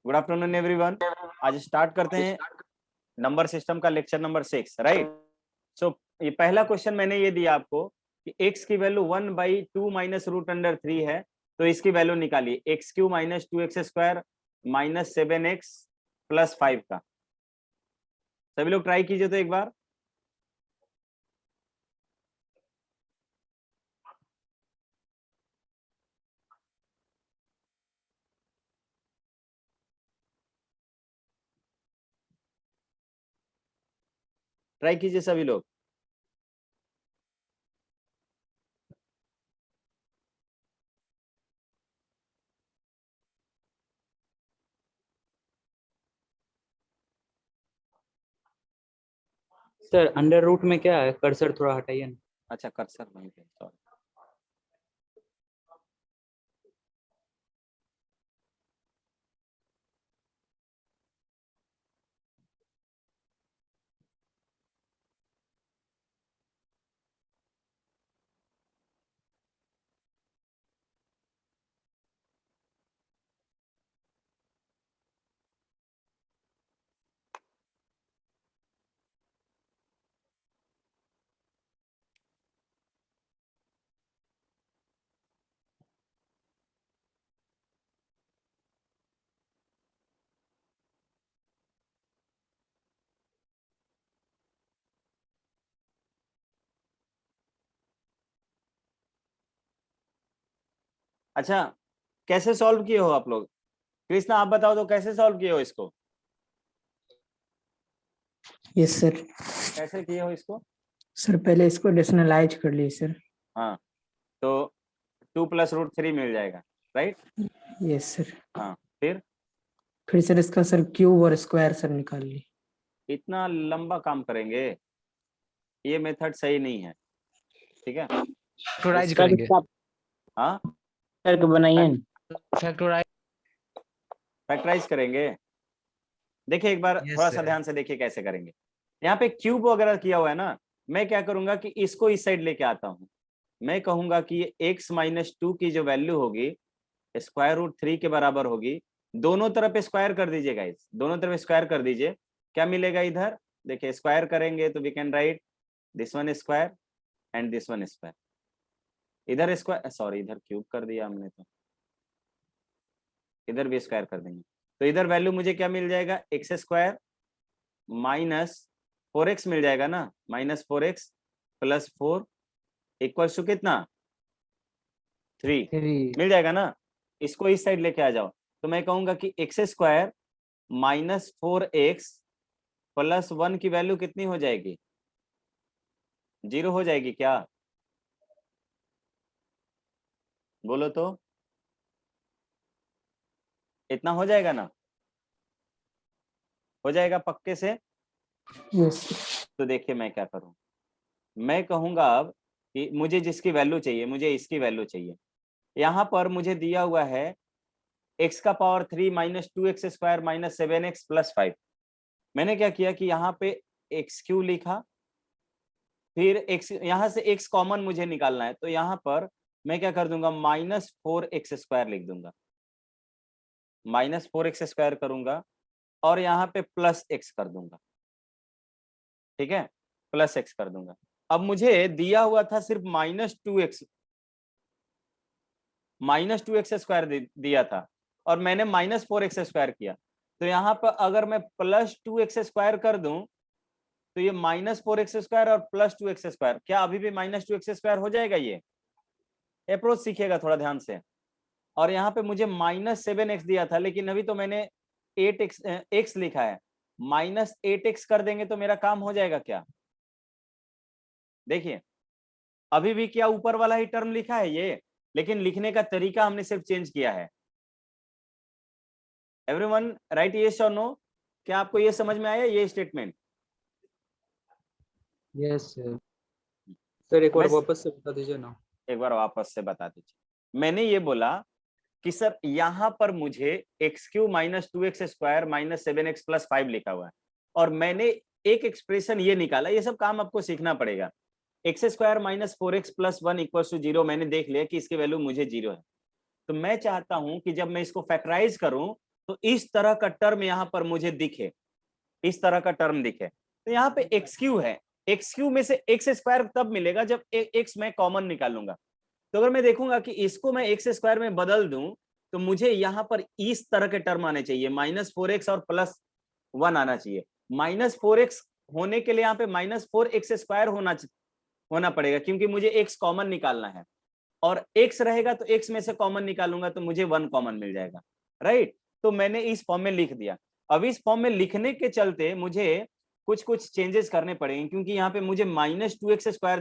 Good afternoon everyone. आज start करते हैं नंबर सिस्टम का लेक्चर नंबर 6, राइट। सो ये पहला क्वेश्चन मैंने ये दिया आपको कि x की वैल्यू 1/2 माइनस रूट अंडर 3 है, तो इसकी वैल्यू निकालिए x³ minus 2x² minus 7x plus 5 का। सभी लोग ट्राई कीजिए तो एक बार। ट्राई कीजिए सभी लोग। सर अंडर रूट में क्या है? कर्सर थोड़ा हटाइए ना। अच्छा, कर्सर वहीं पे, सॉरी। अच्छा, कैसे सॉल्व किए हो आप लोग? कृष्णा आप बताओ तो, कैसे सॉल्व किए हो इसको? Yes sir. कैसे किए हो इसको? सर पहले इसको रेशनलाइज कर लिए सर। हाँ, तो 2 प्लस रूट 3 मिल जाएगा, राइट। Yes sir. हाँ, फिर सर इसका सर क्यूब और स्क्वायर सर निकाल लिए। इतना लंबा काम करेंगे, ये मेथड सही नहीं है, ठीक है। फैक्टराइज करेंगे। हाँ, करके बनाइए। फैक्टराइज। फैक्टराइज करेंगे। देखिए एक बार Yes, थोड़ा सा sir. ध्यान से देखिए कैसे करेंगे। यहाँ पे क्यूब वगैरह किया हुआ है ना, मैं क्या करूंगा कि इसको इस साइड लेके आता हूँ। मैं कहूंगा कि ये x माइनस 2 की जो वैल्यू होगी स्क्वायर रूट 3 के बराबर होगी। दोनों तरफ स्क्वायर कर दीजिए गाइस, दोनों तरफ स्क्वायर कर दीजिए। क्या मिलेगा इधर? देखिए स्क्वायर करेंगे तो we can write this one square and this one square. इधर स्क्वायर, सॉरी इधर क्यूब कर दिया हमने, तो इधर भी स्क्वायर कर देंगे। तो इधर वैल्यू मुझे क्या मिल जाएगा? एक्स स्क्वायर माइनस 4x मिल जाएगा ना, minus 4x plus 4 equals to कितना? 3 मिल जाएगा ना। इसको इस साइड लेके आ जाओ, तो मैं कहूंगा कि x square minus 4x plus 1 की वैल्यू कितनी हो जाएगी? 0 हो जाएगी क्या? बोलो तो, इतना हो जाएगा ना? हो जाएगा पक्के से? यस। तो देखिए मैं क्या करूं, मैं कहूंगा अब कि मुझे जिसकी वैल्यू चाहिए, मुझे इसकी वैल्यू चाहिए। यहां पर मुझे दिया हुआ है x का power 3 minus 2x square minus 7x plus 5। मैंने क्या किया कि यहाँ पे x³ लिखा, फिर x, यहां से x कॉमन मुझे निकालना है, तो यहाँ पर मैं क्या कर दूंगा, माइनस 4x स्क्वायर लिख दूंगा, माइनस 4x स्क्वायर करूंगा और यहाँ पे प्लस x कर दूंगा, ठीक है, प्लस x कर दूंगा। अब मुझे दिया हुआ था सिर्फ माइनस टू एक्स स्क्वायर दिया था और मैंने माइनस 4x स्क्वायर किया। तो यहाँ पर अगर मैं प्लस 2x स्क्वायर कर दूं तो ये माइनस 4x स्क्वायर और प्लस 2x स्क्वायर, क्या अभी भी माइनस 2x स्क्वायर हो जाएगा? ये अप्रोच सीखिएगा थोड़ा ध्यान से। और यहाँ पे मुझे माइनस 7x दिया था, लेकिन अभी तो मैंने 8x लिखा है, माइनस 8x कर देंगे तो मेरा काम हो जाएगा क्या? देखिए अभी भी क्या ऊपर वाला ही टर्म लिखा है ये, लेकिन लिखने का तरीका हमने सिर्फ चेंज किया है। एवरीवन राइट यस और नो? क्या आपको ये समझ में आया ये स्टेटमेंट? Yes sir. सर एक बार वापस से बता दीजिए ना। एक बार वापस से बता दीजिए। मैंने ये बोला कि सर यहाँ पर मुझे x³ minus 2x square minus 7x plus 5 लिखा हुआ है और मैंने एक एक्सप्रेशन ये निकाला। ये सब काम आपको सीखना पड़ेगा। X square minus 4x plus 1 equal to 0, मैंने देख लिया कि इसकी वैल्यू मुझे 0 है। तो मैं चाहता हूं कि जब मैं इसको फैक्टराइज करूं तो इस तरह का टर्म यहाँ पर मुझे दिखे, इस तरह का टर्म दिखे, तो यहाँ पे एक्स क्यू है, एक्स क्यू में से एक्स स्क्वायर तब मिलेगा जब एक्स मैं कॉमन निकालूंगा। तो अगर मैं देखूंगा कि इसको मैं एक्स स्क्वायर में बदल दूं तो मुझे यहाँ पर इस तरह के टर्म आने चाहिए, -4x और +1 आना चाहिए। -4x होने के लिए यहाँ पे -4x स्क्वायर होना पड़ेगा, क्योंकि मुझे x कॉमन निकालना है, और x रहेगा तो x में से कॉमन निकालूंगा तो मुझे 1 कॉमन मिल जाएगा, राइट। तो मैंने इस फॉर्म में लिख दिया। अब इस फॉर्म में लिखने के चलते मुझे कुछ चेंजेस करने पड़ेंगे, क्योंकि यहाँ पे मुझे -2x स्क्वायर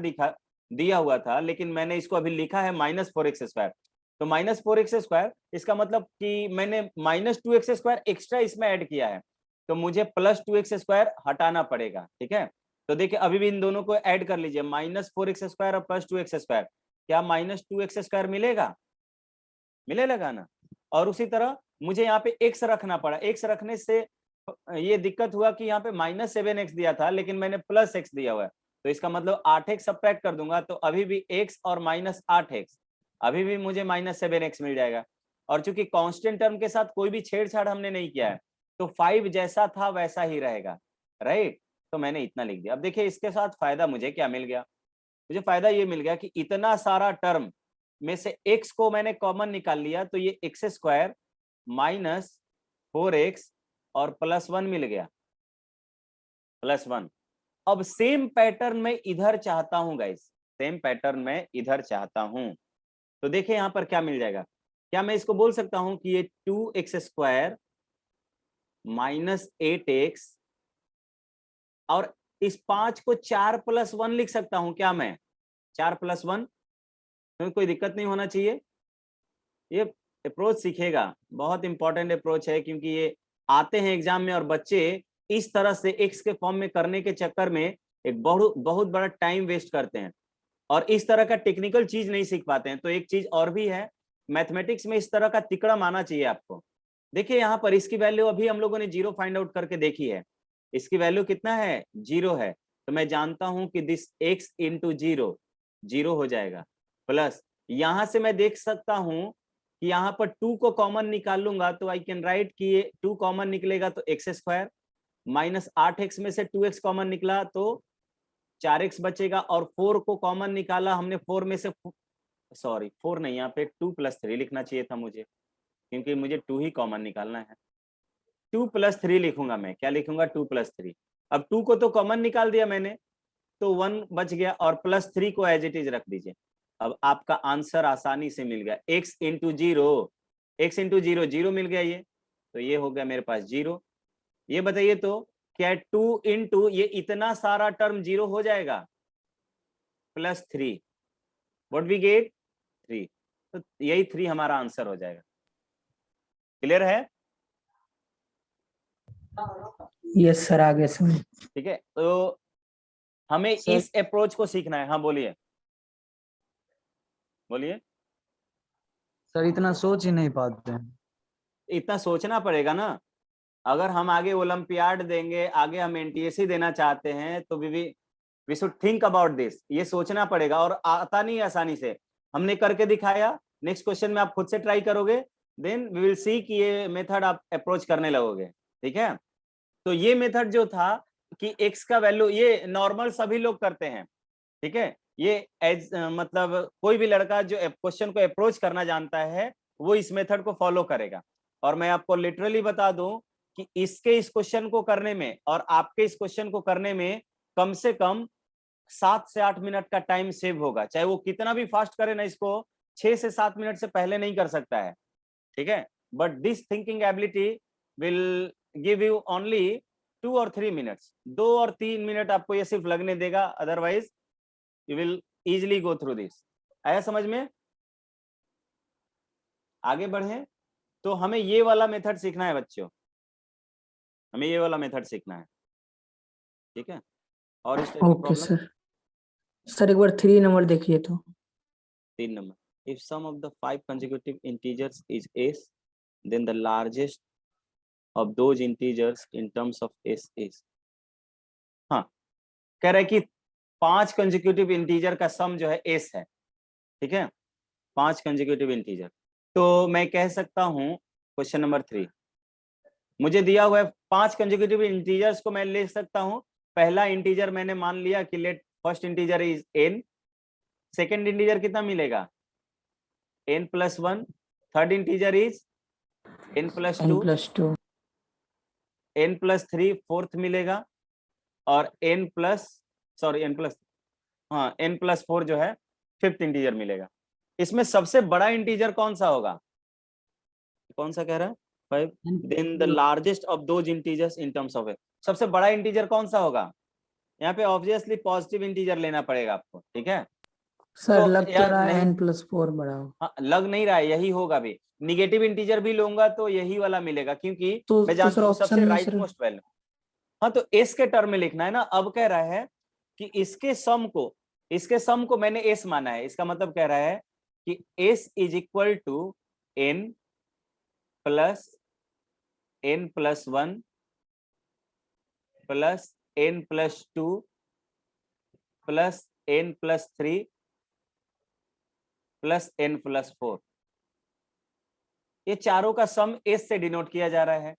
दिया हुआ था, लेकिन मैंने इसको अभी लिखा है -4x स्क्वायर। तो -4x स्क्वायर, इसका मतलब कि मैंने -2x स्क्वायर एक्स्ट्रा इसमें ऐड किया है, तो मुझे +2x स्क्वायर हटाना पड़ेगा, ठीक है। तो देखिए अभी भी इन दोनों को ऐड कर लीजिए, -4x स्क्वायर और +2x स्क्वायर, क्या -2x स्क्वायर मिलेगा ना। और उसी तरह मुझे यहाँ पे x रखना पड़ा, x रखने से ये दिक्कत हुआ कि यहाँ पे -7x दिया था, लेकिन मैंने +x दिया हुआ है, तो इसका मतलब 8x सब्ट्रैक्ट कर दूंगा तो अभी भी x और -8x, अभी भी मुझे -7x मिल जाएगा। और चूंकि कांस्टेंट टर्म के साथ कोई भी छेड़छाड़ हमने नहीं किया है, तो 5 जैसा था वैसा ही रहेगा, राइट। तो मैंने इतना लिख दिया। अब देखिए इसके साथ फायदा मुझे क्या मिल गया, मुझे फायदा ये मिल गया कि इतना सारा टर्म में से x को मैंने कॉमन निकाल लिया, तो ये x स्क्वायर -4x और +1 मिल गया, +1। अब सेम पैटर्न में इधर चाहता हूं गाइस, सेम पैटर्न में इधर चाहता हूं, तो देखिए यहां पर क्या मिल जाएगा। क्या मैं इसको बोल सकता हूं कि ये 2x स्क्वायर -8x, और इस 5 को 4 + 1 लिख सकता हूं क्या मैं, 4 + 1, तो कोई दिक्कत नहीं होना चाहिए। ये अप्रोच सीखेगा, बहुत इंपॉर्टेंट अप्रोच है, क्योंकि ये आते हैं एग्जाम में और बच्चे इस तरह से एक्स के फॉर्म में करने के चक्कर में एक बहुत बड़ा टाइम वेस्ट करते हैं, और इस तरह का टेक्निकल चीज नहीं सीख पाते हैं। तो एक चीज और भी है, मैथमेटिक्स में इस तरह का तिकड़म आना चाहिए आपको। देखिए यहाँ पर इसकी वैल्यू अभी हम लोगों ने 0 फाइंड आउट करके देखी है, इसकी वैल्यू कितना है, 0 है, तो मैं जानता हूं कि दिस x इंटू 0 हो जाएगा, प्लस यहां से मैं देख सकता हूं कि यहाँ पर 2 को कॉमन निकाल लूंगा तो आई कैन राइट कि ये 2 कॉमन निकलेगा तो x स्क्वायर, -8x में से 2x कॉमन निकला तो 4x बचेगा, और 4 को कॉमन निकाला हमने, 4 में से 4 नहीं, यहाँ पे 2 + 3 लिखना चाहिए था मुझे, क्योंकि मुझे 2 ही कॉमन निकालना है। 2 + 3 लिखूंगा मैं, क्या लिखूंगा, 2 + 3। अब 2 को तो कॉमन निकाल दिया मैंने, तो 1 बच गया, और +3 को एज इट इज रख दीजिए। अब आपका आंसर आसानी से मिल गया, x इंटू 0 0 मिल गया, ये तो ये हो गया मेरे पास 0। ये बताइए तो क्या 2 इंटू ये इतना सारा टर्म 0 हो जाएगा, +3, व्हाट वी गेट 3, तो यही 3 हमारा आंसर हो जाएगा। क्लियर है? यस सर, आगे समझ। ठीक है, तो हमें सर, इस अप्रोच को सीखना है। हाँ बोलिए बोलिए। सर इतना सोच ही नहीं पाते हैं। इतना सोचना पड़ेगा ना, अगर हम आगे ओलंपियाड देंगे, आगे हम एनटीएससी देना चाहते हैं, तो we should think about this, ये सोचना पड़ेगा, और आता नहीं आसानी से। हमने करके दिखाया, नेक्स्ट क्वेश्चन में आप खुद से ट्राई करोगे, देन वी विल सी कि ये मेथड आप अप्रोच करने लगोगे, ठीक है। तो ये मेथड जो था कि x का वैल्यू, ये नॉर्मल सभी लोग करते हैं, ठीक है। ये एज मतलब कोई भी लड़का जो क्वेश्चन को अप्रोच करना जानता है वो इस मेथड को फॉलो करेगा। और मैं आपको लिटरली बता दूं कि इसके इस क्वेश्चन को करने में और आपके इस क्वेश्चन को करने में कम से कम 7 से 8 मिनट का टाइम सेव होगा, चाहे वो कितना भी फास्ट करे ना, इसको 6 से 7 मिनट से पहले नहीं कर सकता है, ठीक है। But this thinking ability will give you only 2 और 3 मिनट्स, 2 और 3 मिनट आपको ये सिर्फ लगने देगा, otherwise you will easily go through this. आया समझ में? आगे बढ़े तो हमें ये वाला मेथड सीखना है बच्चों, हमें ये वाला मेथड सीखना है, ठीक है। और इस टाइप की ओके प्रॉब्लम, सर एक बार 3 नंबर देखिए तो। 3 number, if sum of the 5 consecutive integers is s, then the largest of those integers in terms of s is। हाँ, कह रहा है कि 5 कंसेक्यूटिव इंटीजर का सम जो है s है, ठीक है, 5 कंसेक्यूटिव इंटीजर। तो मैं कह सकता हूं क्वेश्चन नंबर 3, मुझे दिया हुआ है 5 कंसेक्यूटिव इंटीजर्स को मैं ले सकता हूं। पहला इंटीजर मैंने मान लिया कि let first integer is n, second integer कितना मिलेगा n+1, third integer is n+2, n+2, n+3 fourth मिलेगा, और n+4 जो है फिफ्थ इंटीजर मिलेगा। इसमें सबसे बड़ा इंटीजर कौन सा होगा, कौन सा कह रहा है 5? Then the largest of those integers in terms of सबसे बड़ा इंटीजर कौन सा होगा? यहाँ पे ऑब्वियसली पॉजिटिव इंटीजर लेना पड़ेगा आपको, ठीक है। सर तो लग तो यार रहा है नहीं, n+4 बड़ा हो। हाँ, लग नहीं रहा है, यही होगा भी। निगेटिव इंटीजर भी लूंगा तो यही वाला मिलेगा, क्योंकि तो मैं जानता सर हूँ ऑप्शन सबसे में राइट सर मोस्ट वैल्यू। हाँ, तो एस के टर्म में लिखना है ना। अब कह रहा है कि इसके सम को मैंने एस माना है। इसका मतलब कह रहा है कि S is equal to n plus n+1 plus n+2 plus n+3 plus n+4। ये चारों का सम एस से डिनोट किया जा रहा है।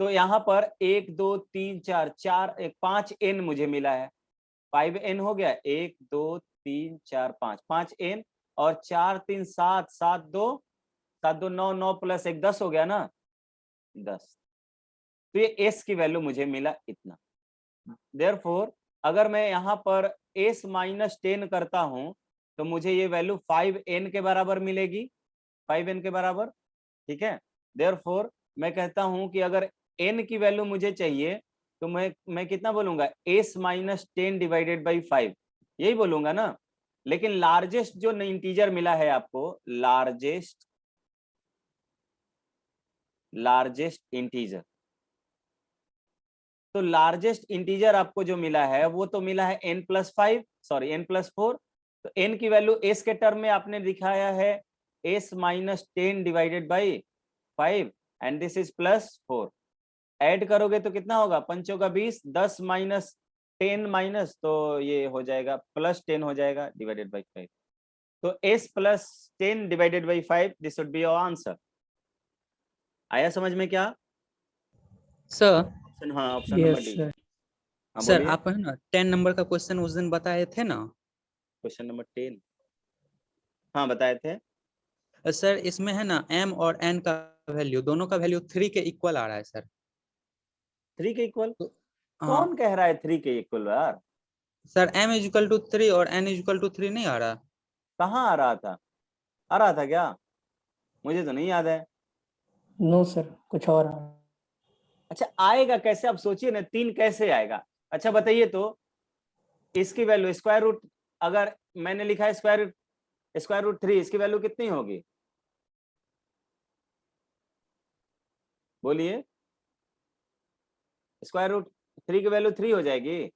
तो यहाँ पर 1 2 3 4 5 n मुझे मिला है। 5n हो गया, 1 2 3 4 5 n, और 4 3 7 7 2 9 9 प्लस 1 10 हो गया ना, 10। तो ये s की वैल्यू मुझे मिला इतना। देयरफॉर अगर मैं यहाँ पर s-10 करता हूं तो मुझे ये वैल्यू 5n के बराबर मिलेगी, 5n के बराबर, ठीक है। देयरफॉर मैं कहता हूं कि अगर n की वैल्यू मुझे चाहिए तो मैं कितना बोलूंगा, s-10 डिवाइडेड बाई 5, यही बोलूंगा ना। लेकिन लार्जेस्ट जो इंटीजर मिला है आपको, लार्जेस्ट इंटीजर, तो लार्जेस्ट इंटीजर आपको जो मिला है वो तो मिला है n+4। तो n की वैल्यू s के टर्म में आपने दिखाया है s-10 divided by 5, and this is +4। Add करोगे तो कितना होगा, 5 का 20, 10 -10 माइनस, तो ये हो जाएगा +10 हो जाएगा डिवाइडेड बाई 5। तो s+10 divided by 5, this would be your answer. आया समझ में क्या? सर ऑप्शन, हाँ option number yes D. Sir. हाँ सर बोलिए। आप है ना 10 नंबर का क्वेश्चन उस दिन बताए थे ना। क्वेश्चन नंबर 10, हाँ बताए थे। सर इसमें है ना m और n का वैल्यू, दोनों का वैल्यू 3 के इक्वल आ रहा है सर। 3 के इक्वल? तो हाँ कौन कह रहा है 3 के इक्वल यार? सर, m=3 और n=3 नहीं आ रहा। कहाँ आ रहा था? आ रहा था क्या? मुझे तो नहीं याद है। नो सर, कुछ और है। अच्छा, आएगा कैसे? आप सोचिए ना, 3 कैसे आएगा? अच्छा बताइए तो, इसकी वैल्यू स्क्वायर रूट, अगर मैंने लिखा है स्क्वायर रूट 3, इसकी वैल्यू कितनी होगी बोलिए? स्क्वायर रूट 3 की वैल्यू 3 हो जाएगी।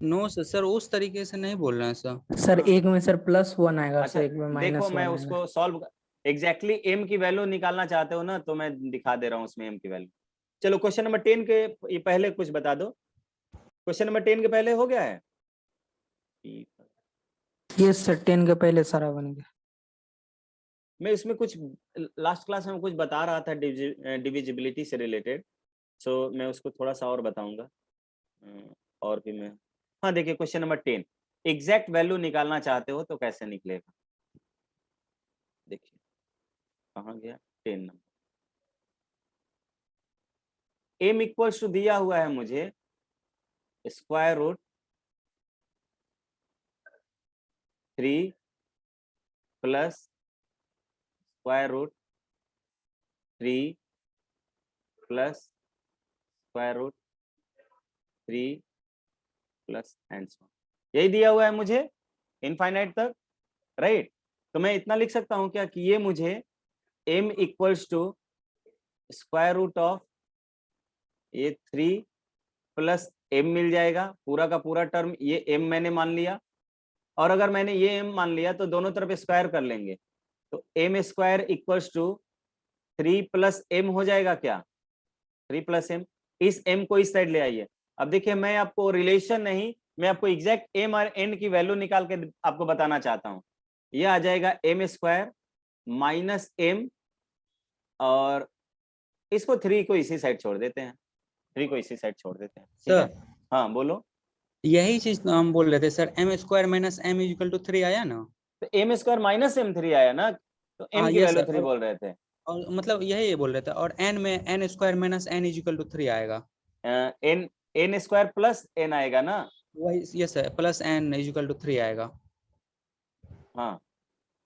नो सर, उस तरीके से नहीं बोल रहे हैं सर। सर हाँ। एक में सर +1 आएगा, अच्छा सर एक में देखो, -1 मैं आएगा। उसको सॉल्व एग्जैक्टली m की वैल्यू निकालना चाहते हो ना, तो मैं दिखा दे रहा हूँ उसमें m की वैल्यू। चलो क्वेश्चन नंबर 10 के ये पहले कुछ बता दो। क्वेश्चन नंबर 10 के पहले हो गया है? यस सर, 10 के पहले सारा बन गया। मैं इसमें कुछ लास्ट क्लास में कुछ बता रहा था डिविजिबिलिटी से रिलेटेड, सो मैं उसको थोड़ा सा और बताऊंगा। और भी मैं, हाँ देखिए क्वेश्चन नंबर 10, एग्जैक्ट वैल्यू निकालना चाहते हो तो कैसे निकलेगा? देखिए कहाँ गया 10 नंबर। m इक्वल्स टू दिया हुआ है मुझे square root 3 plus square root 3 plus square root 3 plus and so, यही दिया हुआ है मुझे इनफाइनाइट तक, राइट। तो मैं इतना लिख सकता हूँ क्या कि ये मुझे m equals to square root of ये 3 प्लस m मिल जाएगा, पूरा का पूरा टर्म, ये m मैंने मान लिया। और अगर मैंने ये m मान लिया तो दोनों तरफ स्क्वायर कर लेंगे, तो m square equals to 3 plus m हो जाएगा क्या, 3 प्लस m। इस m को इस साइड ले आइए। अब देखिए मैं आपको रिलेशन नहीं, मैं आपको एग्जैक्ट m और n की वैल्यू निकाल के आपको बताना चाहता हूँ। ये आ जाएगा m स्क्वायर माइनस m और इसको 3 को इसी साइड छोड़ देते हैं, 3 को इसी साइड छोड़ देते हैं, ठीक है। सर हाँ बोलो। यही चीज तो हम बोल रहे थे sir, M square minus M equal to 3 आया ना। तो एम स्क्वायर माइनस एम 3 आया ना, तो एम हाँ की ये वैल्यू सर, 3 बोल रहे थे। और मतलब यही बोल रहे थे, और एन में N square minus N equal to 3 आएगा। N N square plus N आएगा ना। वही ये sir, plus N equal to 3 आएगा। हाँ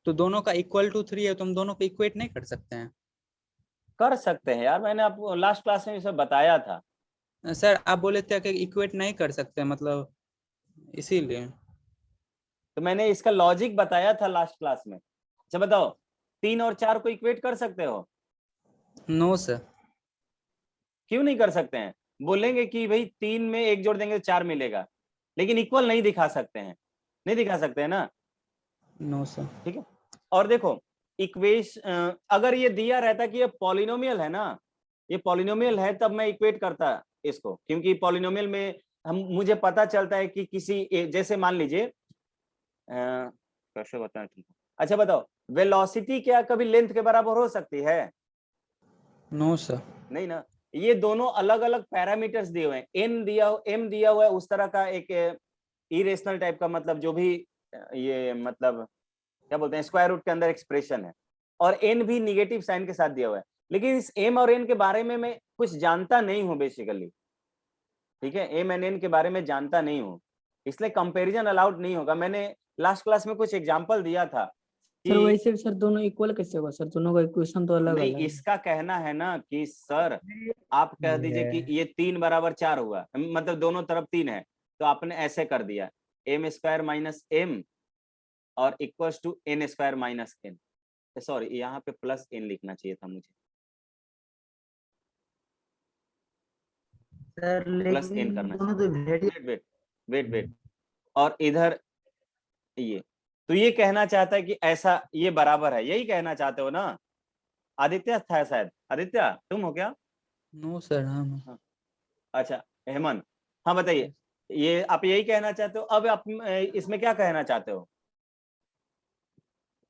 तो दोनों का इक्वल टू 3 है, तो हम दोनों को इक्वेट नहीं कर सकते हैं? कर सकते हैं यार, मैंने आपको लास्ट क्लास में इसे बताया था। सर आप बोले थे कि इक्वेट नहीं कर सकते, मतलब इसीलिए। तो मैंने इसका लॉजिक बताया था लास्ट क्लास में। अच्छा बताओ, 3 और 4 को इक्वेट कर सकते हो? No sir. क्यों नहीं कर सकते हैं? बोलेंगे कि भाई 3 में 1 जोड़ देंगे तो 4 मिलेगा, लेकिन इक्वल नहीं दिखा सकते हैं, नहीं दिखा सकते हैं ना। No sir. ठीक है। और देखो अगर ये दिया रहता कि ये पॉलिनोमियल है ना, ये पॉलिनोमियल है, तब मैं इक्वेट करता इसको, क्योंकि पॉलिनोमियल में मुझे पता चलता है कि जैसे मान लीजिए कैसे बताएं, ठीक है। अच्छा बताओ, वेलोसिटी क्या कभी लेंथ के बराबर हो सकती है? No sir. नहीं ना। ये दोनों अलग अलग पैरामीटर्स दिए हुए हैं, एम दिया हुआ है उस तरह का एक इरेशनल टाइप का, मतलब जो भी ये मतलब क्या बोलते हैं, स्क्वायर रूट के अंदर एक्सप्रेशन है, और एन भी निगेटिव साइन के साथ दिया हुआ है। लेकिन इस एम और एन के बारे में मैं कुछ जानता नहीं हूं बेसिकली, ठीक है, एम एंड एन के बारे में जानता नहीं हूं, इसलिए कंपैरिजन अलाउड नहीं होगा। मैंने लास्ट क्लास में कुछ एग्जांपल दिया था सर कि वैसे भी सर दोनों इक्वल कैसे होगा सर, दोनों का इक्वेशन तो अलग नहीं, अलग है। इसका कहना है ना कि सर आप कह दीजिए कि ये 3 बराबर 4 हुआ, मतलब दोनों तरफ 3 है, तो आपने ऐसे कर दिया एम स्क्वायर माइनस एम और equals to N square minus N. Sorry, यहाँ पे प्लस एन लिखना चाहिए था मुझे, सर प्लस एन लेकिन करना दोनों चाहिए। तो variable. Wait wait wait wait, और इधर ये, तो ये कहना चाहता है कि ऐसा ये बराबर है, यही कहना चाहते हो ना? आदित्य था शायद, आदित्य तुम हो क्या? No sir. हाँ। हाँ। अच्छा हेमंत, हाँ बताइए, ये आप यही कहना चाहते हो? अब आप इसमें क्या कहना चाहते हो?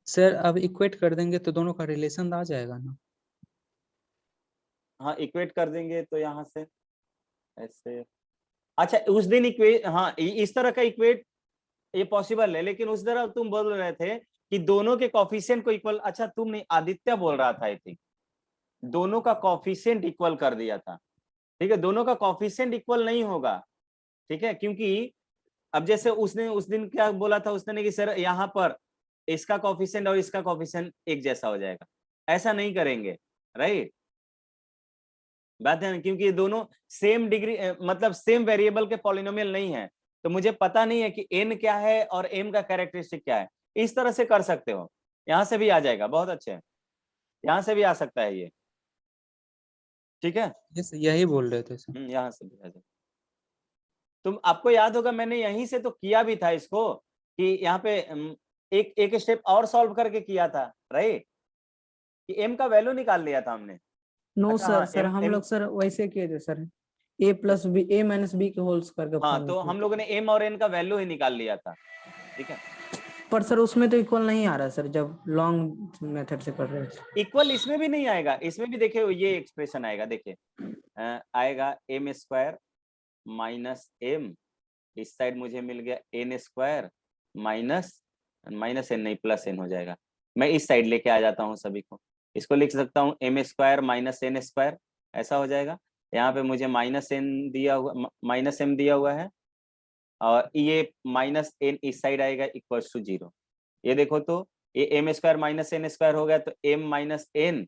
सर अब इक्वेट कर देंगे तो दोनों का रिलेशन आ जाएगा ना। हाँ इक्वेट कर देंगे तो यहाँ से ऐसे, अच्छा उस दिन हाँ इस तरह का इक्वेट ये पॉसिबल है, लेकिन उस तरह तुम बोल रहे थे कि दोनों के कॉफिशिएंट को इक्वल, अच्छा तुम नहीं, आदित्य बोल रहा था आई थिंक, दोनों का कॉफिशिएंट इक्वल कर दिया था। ठीक है, दोनों का कॉफिशिएंट इक्वल नहीं होगा, ठीक है, क्योंकि अब जैसे उसने उस दिन क्या बोला था उसने कि सर यहाँ पर इसका कॉफिशिएंट और इसका कॉफिशिएंट एक जैसा हो जाएगा, ऐसा नहीं करेंगे, राइट? बात है ना, क्योंकि ये दोनों सेम डिग्री मतलब सेम वेरिएबल के पॉलिनोमियल नहीं है, तो मुझे पता नहीं है कि n क्या है और m का कैरेक्टरिस्टिक क्या है। इस तरह से कर सकते हो, यहां से भी आ जाएगा, बहुत अच्छे है, यहां से भी आ सकता है ये, ठीक है। यही बोल रहे थे सर। यहाँ से भी आ जाएगा। तुम आपको याद होगा मैंने यहीं से तो किया भी था इसको, कि यहाँ पे एक एक स्टेप और सॉल्व करके किया था, राइट, कि m का वैल्यू निकाल लिया था हमने। नो अच्छा सर, हाँ सर हम लोग सर वैसे किए थे sir, a plus B, a minus B के होल्स करके हाँ, फॉर्म तो किए हम थे। लोगों ने m और n का वैल्यू ही निकाल लिया था, ठीक है। पर सर उसमें तो इक्वल नहीं आ रहा सर, जब लॉन्ग मेथड से कर रहे थे। इक्वल इसमें भी नहीं आएगा, इसमें भी देखिए ये एक्सप्रेशन आएगा, देखिए आएगा एम स्क्वायर माइनस एम, इस साइड मुझे मिल गया N square minus minus N नहीं प्लस एन हो जाएगा। मैं इस साइड लेके आ जाता हूँ सभी को, इसको लिख सकता हूँ M square minus N square, ऐसा हो जाएगा। यहाँ पे मुझे माइनस एन दिया हुआ, माइनस एम दिया हुआ है, और ये माइनस एन इस साइड आएगा इक्वल्स टू 0। ये देखो तो ये M square minus N square हो गया, तो एम माइनस एन,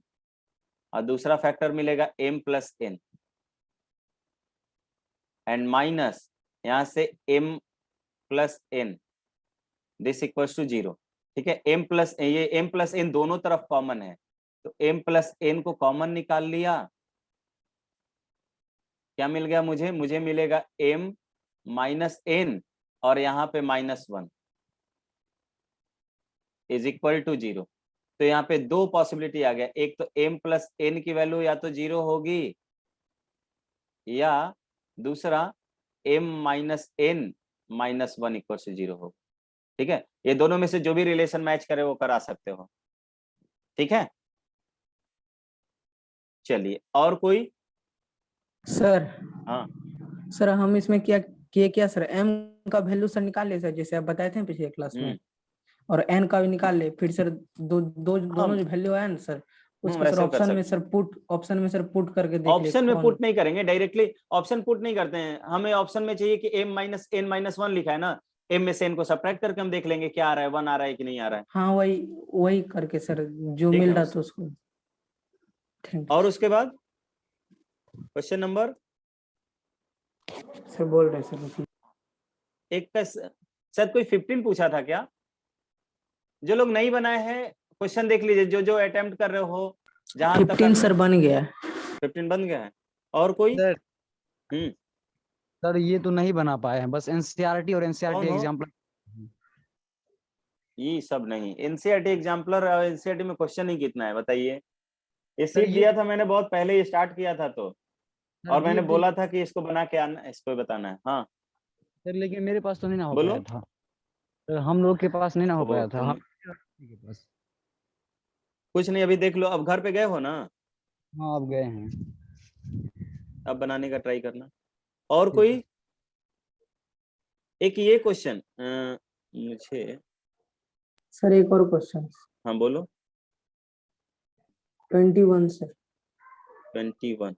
और दूसरा फैक्टर मिलेगा M plus N, and minus यहाँ से M plus N, this equals to 0। ठीक है, एम प्लस एन दोनों तरफ कॉमन है, तो एम प्लस एन को कॉमन निकाल लिया, क्या मिल गया मुझे? मुझे मिलेगा एम माइनस एन और यहाँ पे -1 इज इक्वल टू 0। तो यहाँ पे दो पॉसिबिलिटी आ गया, एक तो m प्लस एन की वैल्यू या तो 0 होगी, या दूसरा m minus N -1 equal to 0 होगा। ठीक है, ये दोनों में से जो भी रिलेशन मैच करे वो करा सकते हो, ठीक है। चलिए, और कोई? सर हाँ सर हम इसमें क्या सर, एम का वैल्यू सर निकाल ले सर, जैसे आप बताए थे पिछले क्लास में, और एन का भी निकाल ले, फिर सर दोनों जो वैल्यू आया ना सर, उसको सर वैसे कर ऑप्शन में सकते हैं। ऑप्शन में सर पुट करके देख ले ऑप्शन में कौन। पुट नहीं करेंगे, डायरेक्टली ऑप्शन पुट नहीं करते हैं। हमें ऑप्शन में चाहिए कि m माइनस n माइनस 1 लिखा है ना, m में से n को सब्ट्रैक्ट करके हम देख लेंगे क्या आ रहा है, 1 आ रहा है कि नहीं आ रहा है। हाँ वही करके सर जो ठीक मिल है रहा बस। था उसको। थैंक और उसके बाद क्वेश्चन नंबर यू सर, बोल रहे सर। एक का शायद कोई 15 पूछा था क्या? जो लोग नहीं बनाए हैं क्वेश्चन देख लीजिए, जो जो अटेम्प्ट कर रहे हो, जहां तक 15 सर बन गया। 15 बन गया है। और कोई? सर सर ये तो नहीं बना पाए हैं, बस एनसीईआरटी और एनसीईआरटी कौन हो? एग्जाम्पल। ये सब नहीं, एनसीईआरटी एग्जाम्पलर और एनसीईआरटी में क्वेश्चन ही कितना है बताइए? ये सर सीट ये दिया था मैंने बहुत पहले ही स्टार्ट किया था तो, सर और मैंने दिए थे, बोला था कि इसको बना के आना, इसको बताना है। हाँ सर लेकिन मेरे पास तो नहीं ना हो बोलो। पाया था। सर हम लोग के पास नहीं ना हो ओ पाया था, तुम हम के पास। कुछ नहीं, अभी देख लो, अब घर पे गए हो ना, हाँ अब गए हैं। अब बनाने का ट्राई करना। और ठीक है। कोई? एक ये क्वेश्चन मुझे, सर एक और क्वेश्चन, हाँ बोलो। 21 सर। 21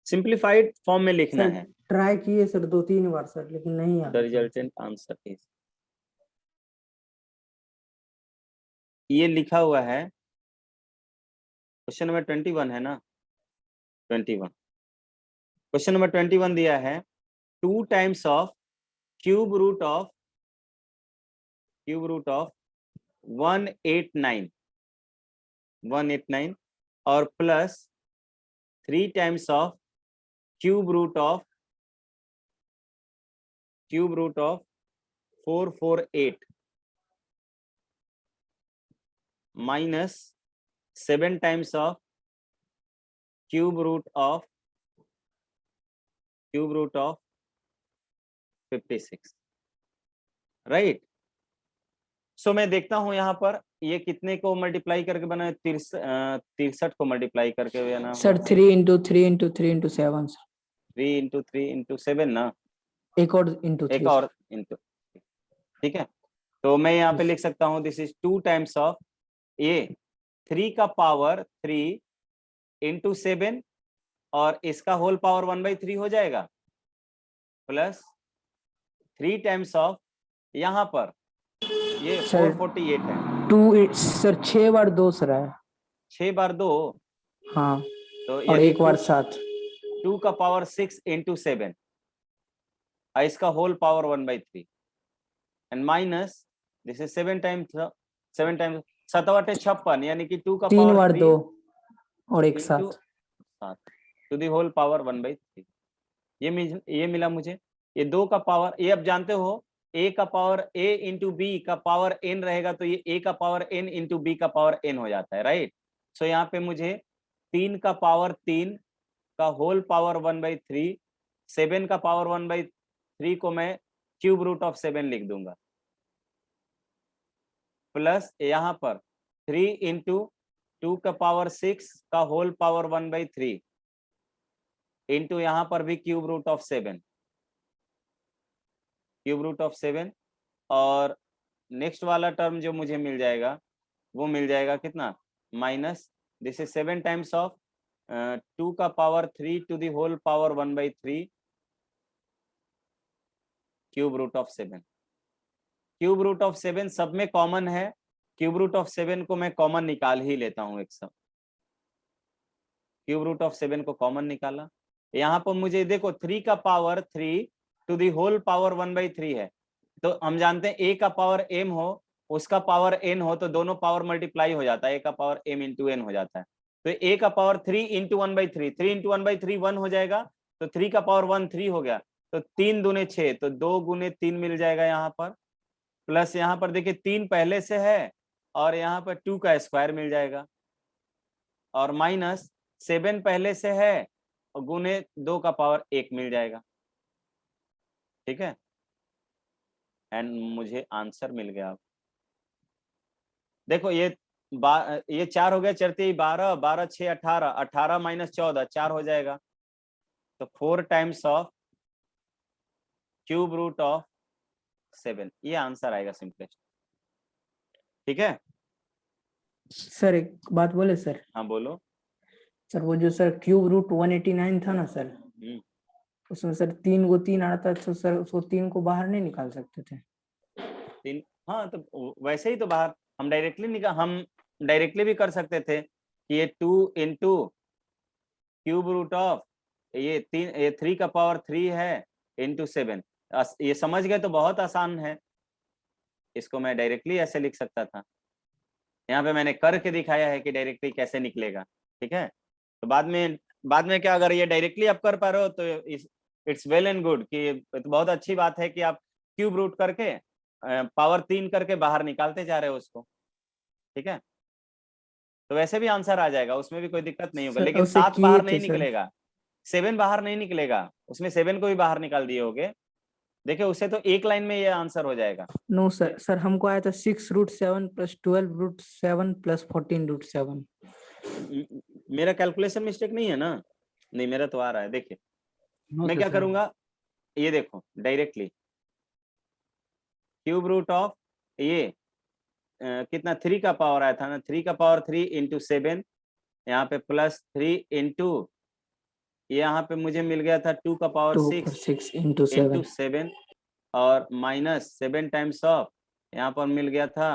सिंप्लीफाइड फॉर्म में लिखना सर है। ट्राई किए सर 2-3 बार सर, लेकिन नहीं आ द रहा। रिजल्टेंट आंसर इज, ये लिखा हुआ है क्वेश्चन नंबर 21 है ना, 21 क्वेश्चन नंबर 21 दिया है 2 times of cube root of 189 और plus 3 times of cube root of 448 minus 7 times of cube root of 56, right. So मैं देखता हूं यहाँ पर ये कितने को मल्टीप्लाई करके बना है, 63 को मल्टीप्लाई करके बना सर हुआ है। 3 into 3 into 3 into 7 sir, 3 into 3 into 7 ना, एक और इंटू एक 3 और इंटू, ठीक है। तो मैं यहाँ पे लिख सकता हूँ दिस इज 2 टाइम्स ऑफ ये 3 का पावर 3 इंटू 7 और इसका होल पावर 1/3 हो जाएगा, प्लस 3 टाइम्स ऑफ यहाँ पर ये सर 448 है, 2 सर 6 बार 2 सर है। 6 बार 2, हाँ, तो और यानी एक बार 7। 2 का पावर 6 इंटू 7 और इसका whole power 1/3 and minus this is 7 times 7 8 56, यानी कि 2 का 3 पावर बार 3 2 और एक into 7। 7 to the whole power 1/3। ये मिला मुझे। ये 2 का पावर, ये अब जानते हो a का पावर a इंटू बी का पावर n रहेगा, तो ये a का पावर n इंटू बी का पावर n हो जाता है, राइट। सो यहाँ पे मुझे 3 का पावर 3 का होल पावर 1/3, 7 का पावर 1/3 को मैं क्यूब रूट ऑफ 7 लिख दूंगा, प्लस यहाँ पर 3 इंटू 2 का पावर 6 का होल पावर 1/3 इंटू यहाँ पर भी क्यूब रूट ऑफ 7, और नेक्स्ट वाला टर्म जो मुझे मिल जाएगा वो मिल जाएगा कितना, minus this is 7 times of 2 का power 3 to the whole power 1/3 cube root of 7। Cube root of 7 सब में कॉमन है, क्यूब रूट ऑफ 7 को मैं कॉमन निकाल ही लेता हूं एक सब। क्यूब रूट ऑफ 7 को कॉमन निकाला, यहाँ पर मुझे देखो 3 का power 3 to the whole power 1/3 है, तो हम जानते हैं a का पावर m हो उसका पावर n हो तो दोनों पावर मल्टीप्लाई हो जाता है, a का पावर m इंटू n हो जाता है। तो a का पावर 3 इंटू 1/3, 3 इंटू 1/3 1 हो जाएगा, तो 3 का पावर 1 3 हो गया, तो 3 दूने 6, तो 2 गुने 3 मिल जाएगा यहाँ पर, प्लस यहाँ पर देखिए 3 पहले से है और यहाँ पर 2 का स्क्वायर मिल जाएगा, और माइनस 7 पहले से है और गुने 2 का पावर 1 मिल जाएगा, ठीक है। एंड मुझे आंसर मिल गया। देखो ये ये 4 हो गया, चरती 12, 12 6 18, 18 माइनस 14 4 हो जाएगा। तो 4 times of cube root of 7, ये आंसर आएगा सिंपलेस्ट। ठीक है, सर एक बात बोले सर, हाँ बोलो। सर वो जो सर क्यूब रूट 189 था ना सर, हम्म, उसमें सर 3 को 3 आता तो सर उसको 3 को बाहर नहीं निकाल सकते थे? 3, हाँ तो वैसे ही तो बाहर हम डायरेक्टली भी कर सकते थे कि ये 2 इंटू क्यूब रूट ऑफ ये 3 का पावर 3 है इंटू 7। ये समझ गए तो बहुत आसान है, इसको मैं डायरेक्टली ऐसे लिख सकता था। यहाँ पे मैंने करके दिखाया है कि डायरेक्टली कैसे निकलेगा। ठीक है, तो बाद में क्या, अगर ये डायरेक्टली आप कर पा रहे हो तो इट्स वेल एंड गुड, कि तो बहुत अच्छी बात है कि आप क्यूब रूट करके पावर 3 करके बाहर निकालते जा रहे हो उसको। ठीक है, तो वैसे भी आंसर आ जाएगा, उसमें भी कोई दिक्कत नहीं होगा। सर लेकिन उसे 7 किए बाहर थे नहीं सर। निकलेगा, 7 बाहर नहीं निकलेगा, उसमें 7 को भी बाहर निकाल दिए होगे। देखिए उससे तो एक लाइन में ये आंसर हो जाएगा। नो सर, सर हमको आया था 6 root 7 plus 12 root 7 plus 14 root 7। मेरा कैलकुलेशन मिस्टेक नहीं है ना? नहीं, मेरा तो आ रहा है। देखिए नो मैं क्या सर। करूंगा, ये देखो डायरेक्टली क्यूब रूट ऑफ ये कितना 3 का पावर आया था ना, 3 का पावर 3 इंटू 7, यहाँ पे प्लस 3 इंटू यहाँ पे मुझे मिल गया था 2 का पावर 2 पर 6 6 इंटू इंटू 7। 7 और माइनस 7 टाइम्स ऑफ यहाँ पर मिल गया था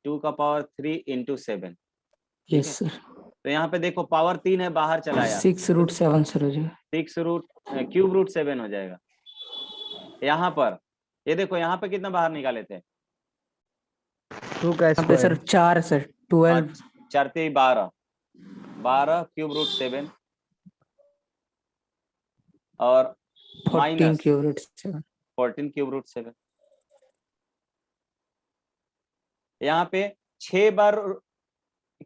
2 का पावर 3 इंटू 7। ठीक यस है, सर। तो यहाँ पे देखो पावर 3 है, बाहर चलाया 6 रूट 7 सर हो जाएगा। 6 रूट क्यूब रूट 7 हो जाएगा। यहाँ पर ये देखो, यहाँ पे कितना बाहर निकाले थे? 2 का यहाँ पे sir square. 4 sir 12 4 3 12, 12 cube root 7 और 14 minus cube root 7। 14 cube root 7। यहाँ पे 6 बार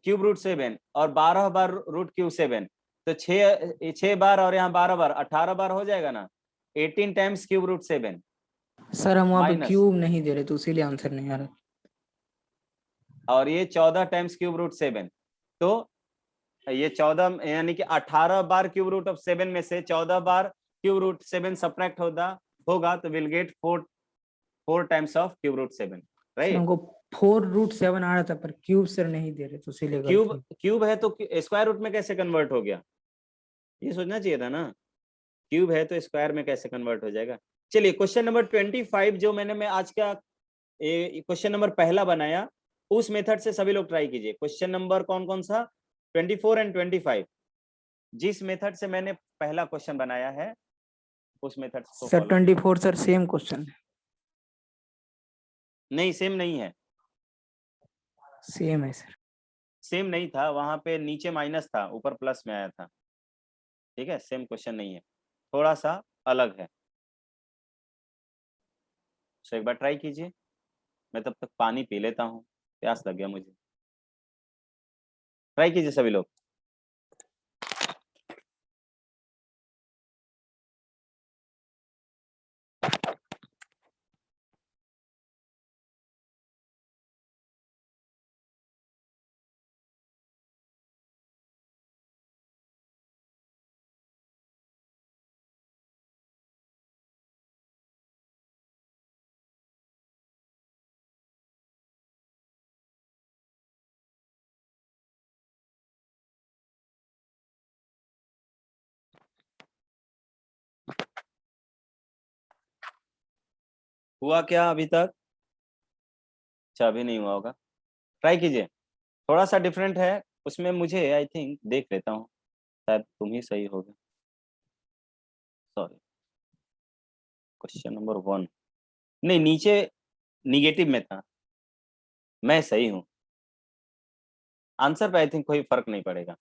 क्यूब रूट 7 और 12 बार रूट क्यूब 7, तो 6 बार और यहाँ 12 बार, 18 बार हो जाएगा ना। 18 टाइम्स क्यूब रूट 7 सर हम वहाँ पे माइनस, क्यूब नहीं दे रहे तो इसीलिए आंसर नहीं आ रहा। और ये 14 टाइम्स क्यूब रूट 7, तो ये 14 यानी कि 18 बार क्यूब रूट ऑफ 7 में से 14 बार क्यूब रूट 7 सब्ट्रैक्ट होगा तो will get 4 times of cube root 7, sir right. हमको 4 रूट 7 आ रहा था पर क्यूब सर नहीं दे रहे तो इसीलिए गलती। क्यूब है तो स्क्वायर रूट में कैसे कन्वर्ट हो गया, ये सोचना चाहिए था ना। क्यूब है तो स्क्वायर में कैसे कन्वर्ट हो जाएगा। चलिए क्वेश्चन नंबर 25 जो मैं आज का क्वेश्चन नंबर पहला बनाया, उस मेथड से सभी लोग ट्राई कीजिए। क्वेश्चन नंबर कौन कौन सा, 24 एंड 25, जिस मेथड से मैंने पहला क्वेश्चन बनाया है उस मेथड को sir follow. 24 sir same question है। नहीं, सेम नहीं है, सेम है सर। सेम नहीं था, वहां पे नीचे माइनस था, ऊपर प्लस में आया था। ठीक है, सेम क्वेश्चन नहीं है, थोड़ा सा अलग है। तो एक बार ट्राई कीजिए, मैं तब तक पानी पी लेता हूँ, प्यास लग गया मुझे। ट्राई कीजिए सभी लोग। हुआ क्या अभी तक? अच्छा, अभी नहीं हुआ होगा, ट्राई कीजिए। थोड़ा सा डिफरेंट है उसमें, मुझे आई थिंक देख लेता हूँ, शायद तुम ही सही होगे। सॉरी, क्वेश्चन नंबर 1 नहीं, नीचे निगेटिव में था, मैं सही हूँ। आंसर पे आई थिंक कोई फर्क नहीं पड़ेगा।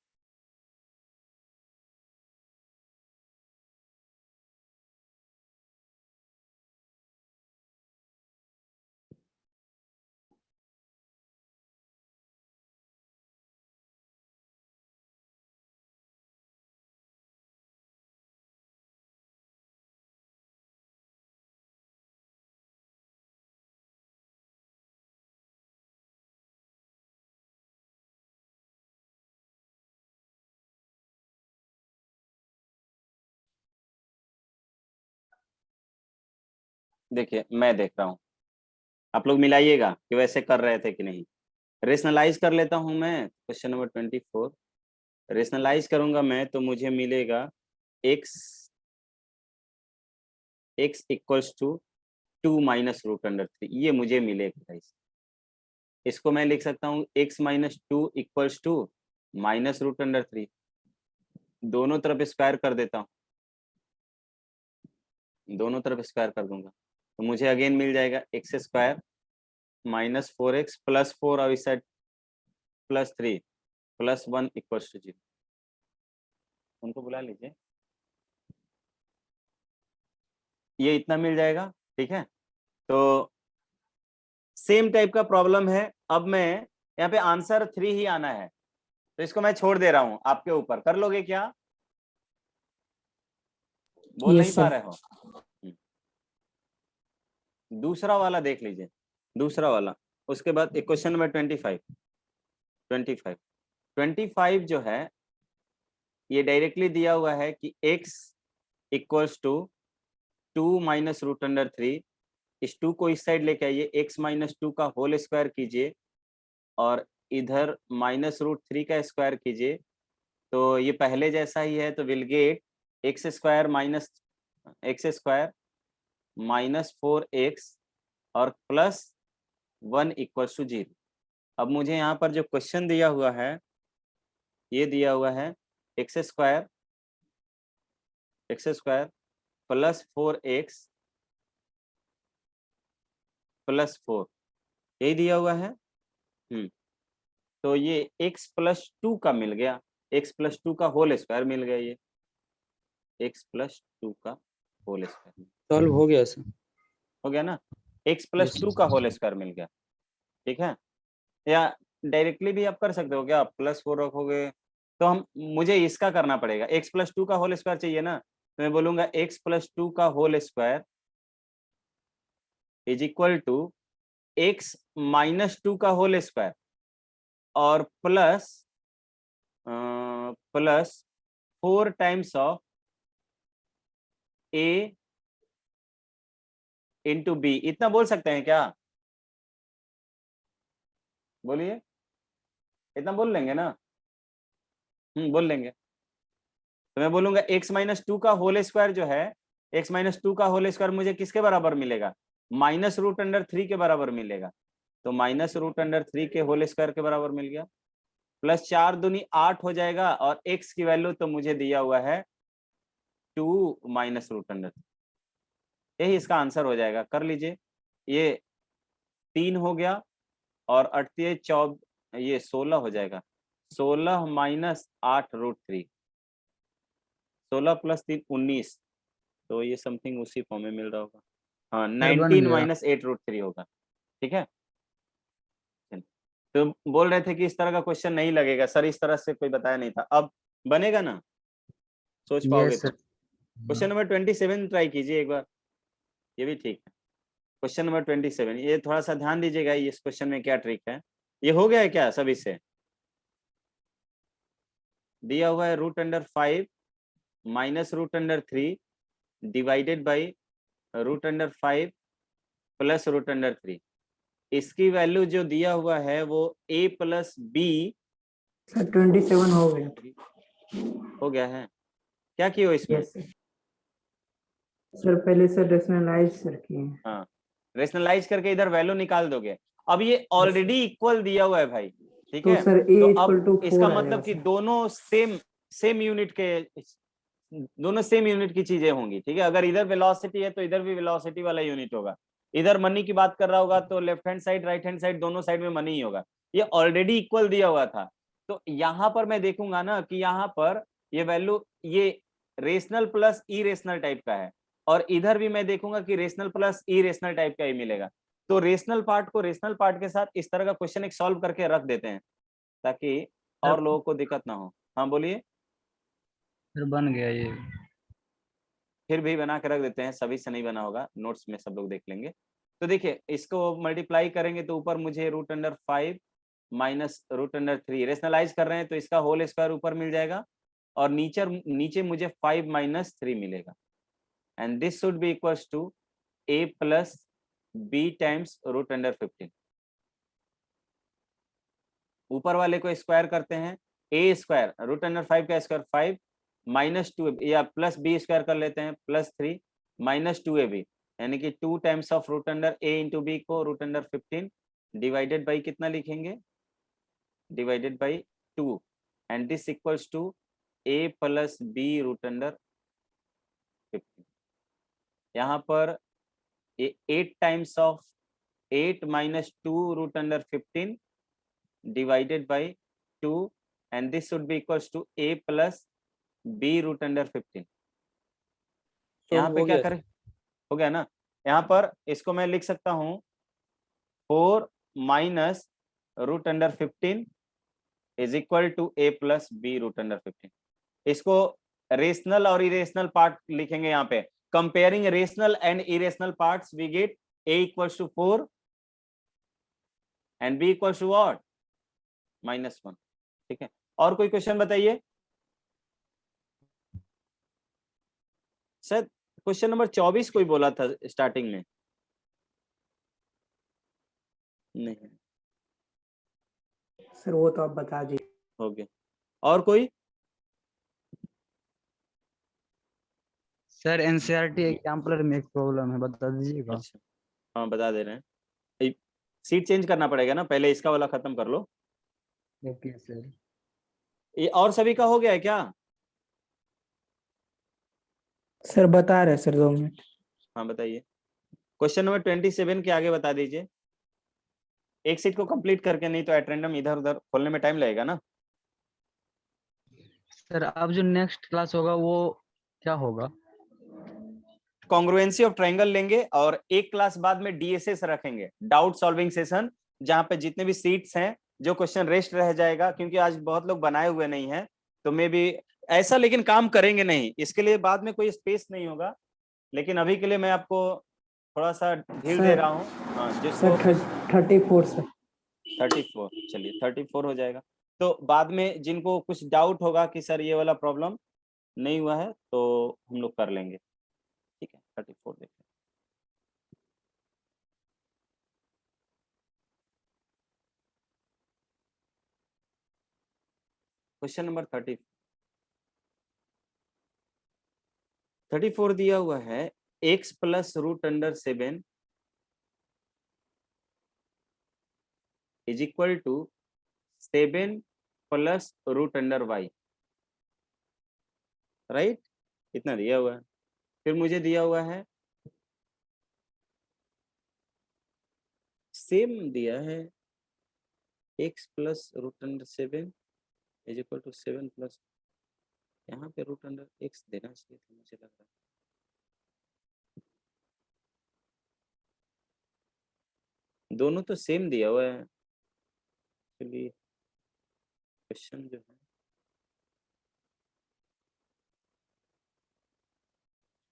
देखिए मैं देख रहा हूँ, आप लोग मिलाइएगा कि वैसे कर रहे थे कि नहीं। रेशनलाइज कर लेता हूँ मैं, क्वेश्चन नंबर 24 रेशनलाइज करूंगा मैं तो मुझे मिलेगा x equals to 2 minus root under 3, ये मुझे मिलेगा गाइस। इसको मैं लिख सकता हूँ x minus 2 equals to minus root under 3, दोनों तरफ स्क्वायर कर देता हूँ, दोनों तरफ स्क्वायर कर दूंगा तो मुझे अगेन मिल जाएगा x square minus 4x plus 4 और इस side plus 3 plus 1 equals to 0। उनको बुला लीजिए, ये इतना मिल जाएगा। ठीक है, तो सेम टाइप का प्रॉब्लम है। अब मैं यहाँ पे आंसर 3 ही आना है, तो इसको मैं छोड़ दे रहा हूं आपके ऊपर। कर लोगे क्या? बोल Yes, नहीं पा sir. रहे हो? दूसरा वाला देख लीजिए, दूसरा वाला। उसके बाद क्वेश्चन नंबर 25 जो है ये डायरेक्टली दिया हुआ है कि x equals to 2 minus root under 3। इस 2 को इस साइड लेके आइए, x माइनस 2 का होल स्क्वायर कीजिए और इधर माइनस रूट 3 का स्क्वायर कीजिए, तो ये पहले जैसा ही है। तो will get x square minus 4x और प्लस 1 इक्वल्स टू 0। अब मुझे यहाँ पर जो क्वेश्चन दिया हुआ है, ये दिया हुआ है x square plus 4x plus 4, यही दिया हुआ है। तो ये x प्लस 2 का मिल गया, x प्लस 2 का होल स्क्वायर मिल गया, ये x प्लस 2 का होल स्क्वायर सॉल्व हो गया सर। हो गया ना, x प्लस Yes, 2 का होल स्क्वायर मिल गया। ठीक है, या डायरेक्टली भी आप कर सकते हो क्या, प्लस 4 रखोगे तो हम, मुझे इसका करना पड़ेगा, x प्लस 2 का होल स्क्वायर चाहिए ना, तो मैं बोलूंगा x प्लस 2 का whole square is equal to x minus 2 का होल स्क्वायर और plus 4 times of a into B. इतना बोल सकते हैं क्या? बोलिए, इतना बोल लेंगे ना? बोल लेंगे। तो मैं बोलूंगा x माइनस 2 का होल स्क्वायर जो है, x माइनस 2 का होल स्क्वायर मुझे किसके बराबर मिलेगा? माइनस रूट अंडर 3 के बराबर मिलेगा। तो माइनस रूट अंडर 3 के होल स्क्वायर के बराबर मिल गया, प्लस 4 दूनी 8 हो जाएगा और x की वैल्यू तो मुझे दिया हुआ है 2 माइनस रूट अंडर, यही इसका आंसर हो जाएगा। कर लीजिए, ये 3 हो गया और 38 ये 16 हो जाएगा, 16 माइनस 8 रूट 3, 16 प्लस 3 19, तो ये समथिंग उसी फॉर्म में मिल रहा होगा। हाँ, सर बन 19 गया। माइनस 8 रूट 3 होगा। ठीक है, तो बोल रहे थे कि इस तरह का क्वेश्चन नहीं लगेगा सर, इस तरह से कोई बताया नहीं था, अब बनेगा ना, सोच पाओगे यस तो। सर। क्वेश्चन नंबर 27 ट्राई कीजिए एक बार, ये भी ठीक है। क्वेश्चन नंबर 27, ये थोड़ा सा ध्यान दीजिएगा, इस क्वेश्चन में क्या ट्रिक है। ये हो गया है क्या सभी से? दिया हुआ है root under 5 minus root under 3 divided by root under 5 plus root under 3। इसकी वैल्यू जो दिया हुआ है वो a प्लस बी सर 27 हो गया। हो गया है। क्या किए हो इसमें? यस सर, पहले सर रेशनलाइज सर किए। हाँ, रेशनलाइज करके इधर वैल्यू निकाल दोगे। अब ये ऑलरेडी इक्वल दिया हुआ है भाई, ठीक तो है। सर a तो इक्वल टू अब इसका 4 आ मतलब जाएगा कि सर। दोनों सेम यूनिट के, दोनों सेम यूनिट की चीजें होंगी। ठीक है, अगर इधर वेलोसिटी है तो इधर भी वेलोसिटी वाला यूनिट होगा, इधर मनी की बात कर रहा होगा तो left hand side right hand side दोनों साइड में मनी ही होगा। ये ऑलरेडी इक्वल दिया हुआ था, तो यहाँ पर मैं देखूंगा ना कि यहाँ पर ये वैल्यू ये रेशनल प्लस इरेशनल टाइप का है, और इधर भी मैं देखूंगा कि रेशनल प्लस इरेशनल टाइप का ही मिलेगा। तो रेशनल पार्ट को रेशनल पार्ट के साथ इस तरह का क्वेश्चन एक सॉल्व करके रख देते हैं ताकि और लोगों को दिक्कत ना हो। हाँ बोलिए। सर बन गया ये। फिर भी बना के रख देते हैं, सभी से नहीं बना होगा, नोट्स में सब लोग देख लेंगे। तो देखिए, इसको मल्टीप्लाई करेंगे तो ऊपर मुझे root under 5 minus root under 3, rationalize कर रहे हैं तो इसका होल स्क्वायर ऊपर मिल जाएगा और नीचे मुझे 5 माइनस 3 मिलेगा, and this should be equals to a plus b times root under 15। ऊपर वाले को स्क्वायर करते हैं, a स्क्वायर रूट अंडर 5 का स्क्वायर 5 माइनस 2 या प्लस b स्क्वायर कर लेते हैं प्लस 3 माइनस 2ab, यानी कि 2 times of root under a into B को रूट अंडर 15 डिवाइडेड बाई कितना लिखेंगे, divided by 2, and this equals to a plus b root under 15। यहाँ पर 8 times of 8 minus 2 root under 15 divided by 2, and this should be equals to a plus b root under 15। यहाँ पे क्या करें, हो गया ना। यहाँ पर इसको मैं लिख सकता हूँ 4 minus root under 15 is equal to a plus b root under 15। इसको रेशनल और इरेशनल पार्ट लिखेंगे। यहाँ पे comparing rational and irrational parts we get a equals to 4 and b equals to what -1। ठीक है, और कोई क्वेश्चन बताइए सर। क्वेश्चन नंबर 24 कोई बोला था स्टार्टिंग में, नहीं सर वो तो आप बता दीजिए। हो गया। और कोई, सर एनसीईआरटी एग्जाम्पलर में एक प्रॉब्लम है, बता दीजिएगा। अच्छा हाँ बता दे रहे हैं। सीट चेंज करना पड़ेगा ना, पहले इसका वाला खत्म कर लो। Okay sir. ये और सभी का हो गया है क्या? सर बता रहे सर 2 मिनट। हाँ बताइए। क्वेश्चन नंबर 27 के आगे बता दीजिए। एक सीट को कंप्लीट करके, नहीं तो एट रैंडम इधर उधर खोलने में टाइम लगेगा ना। सर अब जो नेक्स्ट क्लास होगा वो क्या होगा? कॉन्ग्रुएंसी ऑफ ट्रायंगल लेंगे और एक क्लास बाद में डीएसएस रखेंगे, डाउट सॉल्विंग सेशन, जहां पे जितने भी सीट्स हैं जो क्वेश्चन रेस्ट रह जाएगा, क्योंकि आज बहुत लोग बनाए हुए नहीं हैं तो मे भी ऐसा, लेकिन काम करेंगे नहीं, इसके लिए बाद में कोई स्पेस नहीं होगा। लेकिन अभी के लिए मैं आपको थोड़ा सा ढील दे रहा हूँ। हाँ जिसको सर 34 सर। 34, चलिए 34 हो जाएगा। तो बाद में जिनको कुछ डाउट होगा कि सर ये वाला प्रॉब्लम नहीं हुआ है तो हम लोग कर लेंगे। ठीक है, 34 देखते हैं। क्वेश्चन नंबर 34 दिया हुआ है, x plus root under 7 is equal to 7 plus root under y, right? इतना दिया हुआ है। फिर मुझे दिया हुआ है, सेम दिया है, x plus root under 7 is equal to 7 plus, यहाँ पे रूट अंडर x देना चाहिए था मुझे लग रहा है। दोनों तो सेम दिया हुआ है। चलिए क्वेश्चन जो है,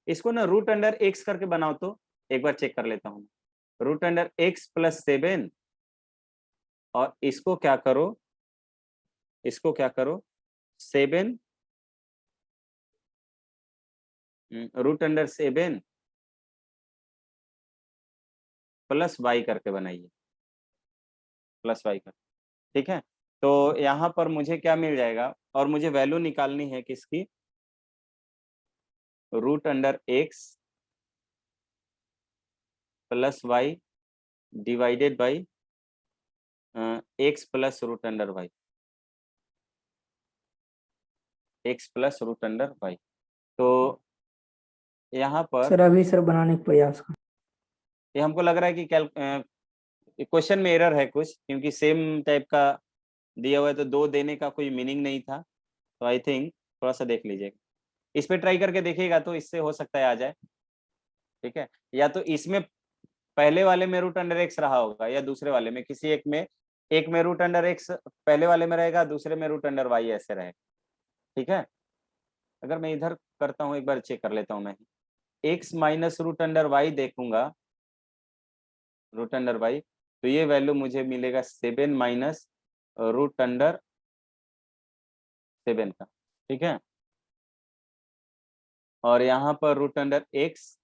इसको ना रूट अंडर एक्स करके बनाओ तो एक बार चेक कर लेता हूँ। रूट अंडर एक्स प्लस 7 और इसको क्या करो, इसको क्या करो 7 रूट अंडर 7 प्लस वाई करके बनाइए, प्लस वाई कर। ठीक है, तो यहाँ पर मुझे क्या मिल जाएगा, और मुझे वैल्यू निकालनी है किसकी, root under X plus Y divided by X plus root under Y, X plus root under Y. तो यहाँ पर सर अभी सर बनाने का प्रयास कर। ये हमको लग रहा है कि क्वेश्चन में एरर है कुछ, क्योंकि सेम टाइप का दिया हुआ है तो 2 देने का कोई मीनिंग नहीं था। तो आई थिंक थोड़ा सा देख लीजिएगा, इस पे ट्राई करके देखिएगा तो इससे हो सकता है आ जाए। ठीक है, या तो इसमें पहले वाले में रूट अंडर एक्स रहा होगा, या दूसरे वाले में, किसी एक में रूट अंडर एक्स पहले वाले में रहेगा, दूसरे में रूट अंडर वाई ऐसे रहेगा। ठीक है, अगर मैं इधर करता हूँ, एक बार चेक कर लेता हूँ मैं, X minus root under Y देखूंगा, रूट अंडर वाई, तो ये वैल्यू मुझे मिलेगा 7 माइनस रूट अंडर 7 का। ठीक है, और यहाँ पर root under X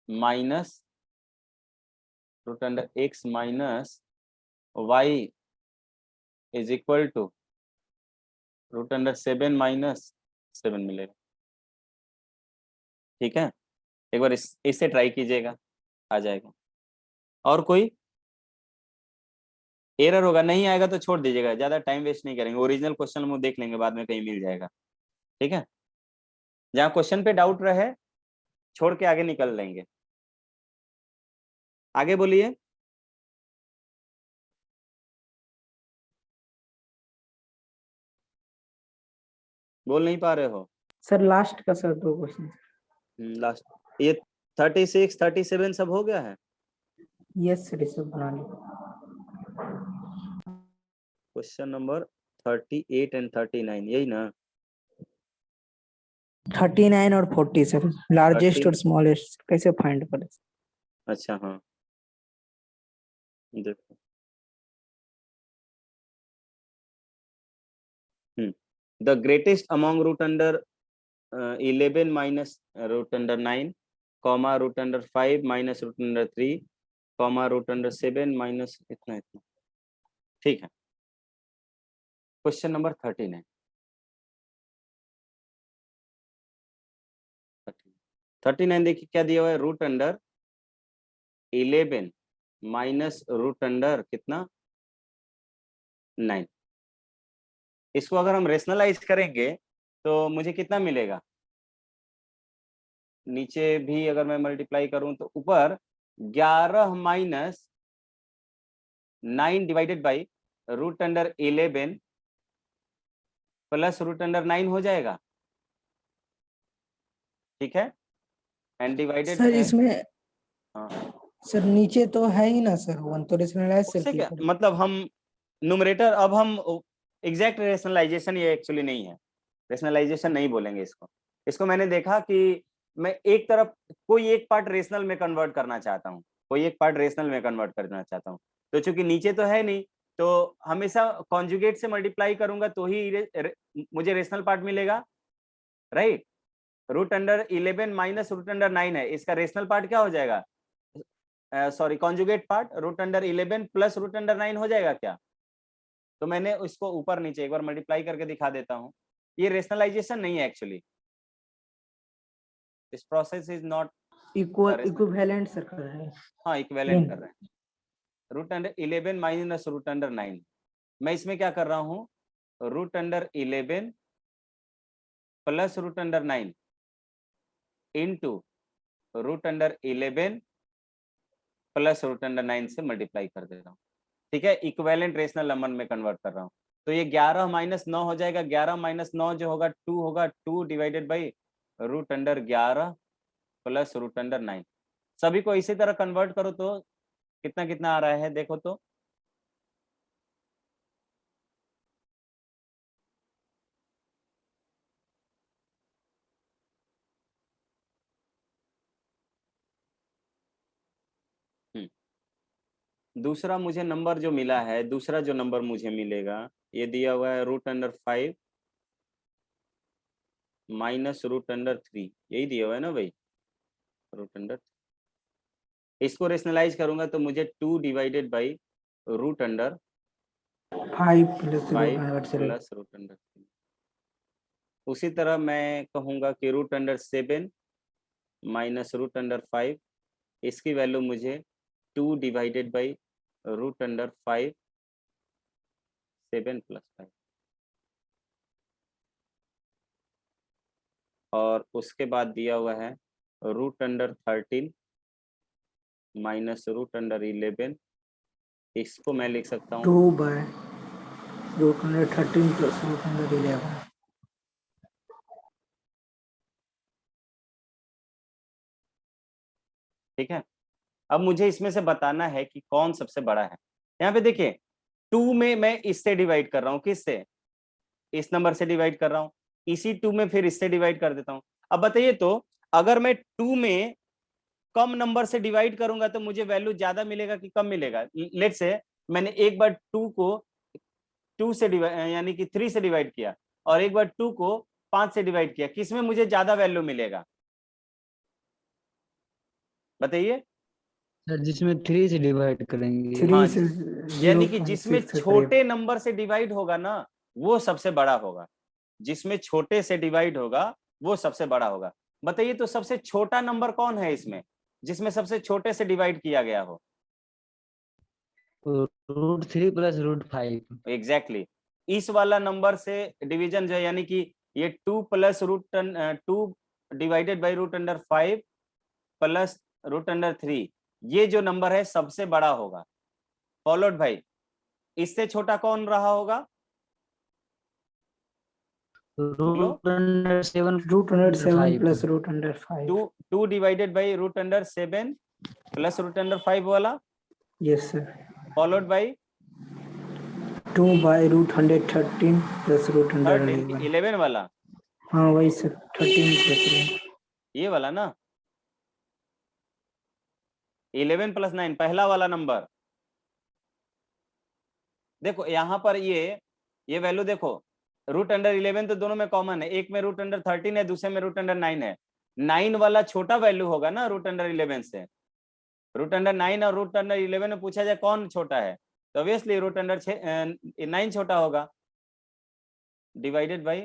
minus root under X minus Y is equal to root under 7 minus 7 मिलेगा। ठीक है, एक बार इससे ट्राई कीजिएगा, आ जाएगा। और कोई एरर होगा, नहीं आएगा तो छोड़ दीजिएगा, ज्यादा टाइम वेस्ट नहीं करेंगे, ओरिजिनल क्वेश्चन हम देख लेंगे बाद में, कहीं मिल जाएगा। ठीक है, जहाँ क्वेश्चन पे डाउट रहे छोड़ के आगे निकल लेंगे। आगे बोलिए। बोल नहीं पा रहे हो? सर लास्ट का सर 2 क्वेश्चन। लास्ट ये 36 37 सब हो गया है। यस सर, इसे बना लो। क्वेश्चन नंबर 38 एंड 39 यही ना? 39 और 40 सर, लार्जेस्ट 30 और स्मॉलेस्ट कैसे फाइंड करें? अच्छा हाँ, देखो the greatest among root under 11 minus root under 9 comma root under 5 minus root under 3 comma root under 7 minus इतना इतना। ठीक है, क्वेश्चन नंबर 39 देखिए क्या दिया हुआ है, root under 11 minus root under कितना 9। इसको अगर हम रेशनलाइज करेंगे तो मुझे कितना मिलेगा? नीचे भी अगर मैं मल्टीप्लाई करूं तो ऊपर 11 minus 9 divided by root under 11 plus root under 9 हो जाएगा। ठीक है, एंड डिवाइडेड सर इसमें हाँ, सर नीचे तो है ही ना सर 1, तो रेशनलाइज सर उससे क्यों क्या करें? मतलब, हम न्यूमरेटर अब हम एग्जैक्ट रेशनलाइजेशन ये एक्चुअली नहीं है, रेशनलाइजेशन नहीं बोलेंगे इसको। इसको मैंने देखा कि मैं एक तरफ कोई एक पार्ट रेशनल में कन्वर्ट करना चाहता हूँ, कोई एक पार्ट रेशनल में कन्वर्ट करना चाहता हूँ, तो चूंकि नीचे तो है नहीं तो हमेशा कॉन्जुगेट से मल्टीप्लाई करूंगा तो ही मुझे रेशनल पार्ट मिलेगा, right. Root under 11 minus root under 9 है, इसका रेशनल पार्ट क्या हो जाएगा, sorry conjugate part root under 11 plus root under 9 हो जाएगा क्या? तो मैंने उसको ऊपर नीचे एक बार मल्टीप्लाई करके दिखा देता हूँ। ये रेशनलाइजेशन नहीं है actually, this process is not equivalent sir कर रहे हैं। हाँ इक्विवेलेंट कर रहे हैं। Root under 11 minus root under 9, मैं इसमें क्या कर रहा हूँ, root under 11 plus root under 9 into root under 11 plus root under 9 से मल्टीप्लाई कर दे रहा हूँ। ठीक है, इक्विवेलेंट रेशनल नंबर में कन्वर्ट कर रहा हूँ। तो ये 11 माइनस 9 हो जाएगा, 11 माइनस 9 जो होगा 2 होगा, 2 divided by root under 11 plus root under 9। सभी को इसी तरह कन्वर्ट करो तो कितना कितना आ रहा है देखो तो। दूसरा मुझे नंबर जो मिला है, दूसरा जो नंबर मुझे मिलेगा ये दिया हुआ है root under 5 minus root under 3, यही दिया हुआ है ना भाई, रूट अंडर। इसको रेशनलाइज करूंगा तो मुझे 2 divided by root under 5 plus 5 root plus root under 3। उसी तरह मैं कहूंगा कि root under 7 minus root under 5, इसकी वैल्यू मुझे 2 divided by root under 5 7 plus 5, और उसके बाद दिया हुआ है root under 13 minus root under 11, इसको मैं लिख सकता हूँ 2 by root under 13 plus root under 11। ठीक है। अब मुझे इसमें से बताना है कि कौन सबसे बड़ा है। यहाँ पे देखिए 2 में मैं इससे डिवाइड कर रहा हूँ, किससे, इस नंबर से डिवाइड कर रहा हूँ, इसी 2 में फिर इससे डिवाइड कर देता हूँ। अब बताइए तो अगर मैं 2 में कम नंबर से डिवाइड करूंगा तो मुझे वैल्यू ज्यादा मिलेगा कि कम मिलेगा? लेट से मैंने एक बार 2 को 2 से डिवाइड यानी कि 3 से डिवाइड किया और एक बार 2 को 5 से डिवाइड किया, किसमें मुझे ज्यादा वैल्यू मिलेगा? बताइए। सर जिसमें 3 से डिवाइड करेंगे। 3 हाँ, से यानी कि जिसमें 0.6 के छोटे नंबर से डिवाइड होगा ना वो सबसे बड़ा होगा, जिसमें छोटे से डिवाइड होगा वो सबसे बड़ा होगा। बताइए तो सबसे छोटा नंबर कौन है इसमें, जिसमें सबसे छोटे से डिवाइड किया गया हो? √3 + √5। एग्जैक्टली इस वाला नंबर से डिवीजन जो है, यानी कि ये 2 + √2 डिवाइडेड बाई √5 प्लस √3, ये जो नंबर है सबसे बड़ा होगा। फॉलोड भाई, इससे छोटा कौन रहा होगा? बोलो। √7 √7 5। + √5। 2 डिवाइडेड बाई √7 प्लस √5 वाला, यस सर। Followed by 2/√113 + √11। 11 वाला, हाँ वही सर 13 + ये वाला ना, 11 + 9 पहला वाला नंबर। देखो यहाँ पर ये वैल्यू देखो, √11 तो दोनों में कॉमन है, एक में √13 है, दूसरे में √9 है। 9 वाला छोटा वैल्यू होगा ना √11 से। √9 और √11 में पूछा जाए कौन छोटा है, तो ऑब्वियसली √9 छोटा होगा। Divided by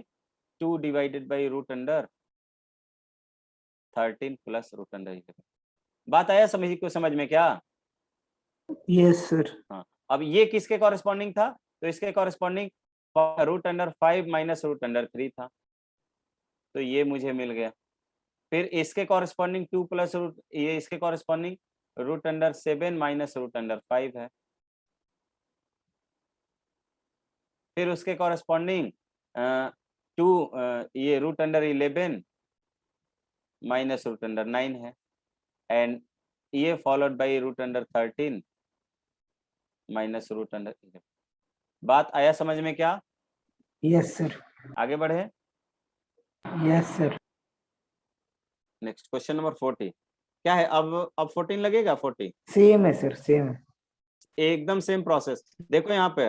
2 divided by √13 plus √11। बात आया समझ में क्या? Yes sir. हाँ, अब ये किसके कॉरेस्पॉन्डिंग था? तो इसके कॉरेस्पॉन्डिंग √5 माइनस √3 था, तो ये मुझे मिल गया। फिर इसके कॉरेस्पॉन्डिंग 2 प्लस ये इसके कॉरेस्पॉन्डिंग √7 माइनस √5 है। फिर उसके कॉरेस्पॉन्डिंग 2 ये √11 माइनस √9 है, एंड ये फॉलोड बाई √13 माइनस √11। बात आया समझ में क्या? Yes sir. आगे बढ़े। Yes sir. Next question number 40 क्या है? अब 14 लगेगा। 40 सेम है सर, सेम है। एकदम सेम प्रोसेस। देखो यहाँ पे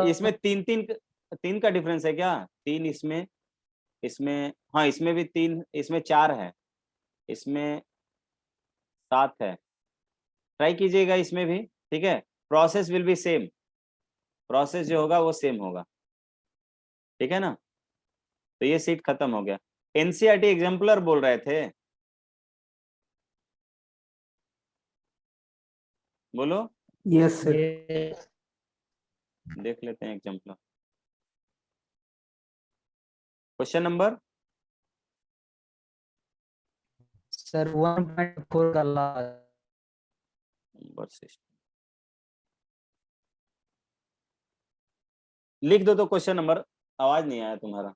इसमें तीन का डिफरेंस है क्या? 3 इसमें हाँ, इसमें भी 3, इसमें 4 है, इसमें 7 है। ट्राई कीजिएगा इसमें भी, ठीक है। Process will be same, process जो होगा वो सेम होगा, ठीक है ना। तो ये सीट खत्म हो गया। एनसीईआरटी एग्जाम्पलर बोल रहे थे, बोलो। Yes sir. देख लेते हैं एग्जाम्पलर। क्वेश्चन नंबर सर 1.4 का लास्ट। लिख दो तो क्वेश्चन नंबर। आवाज नहीं आया तुम्हारा।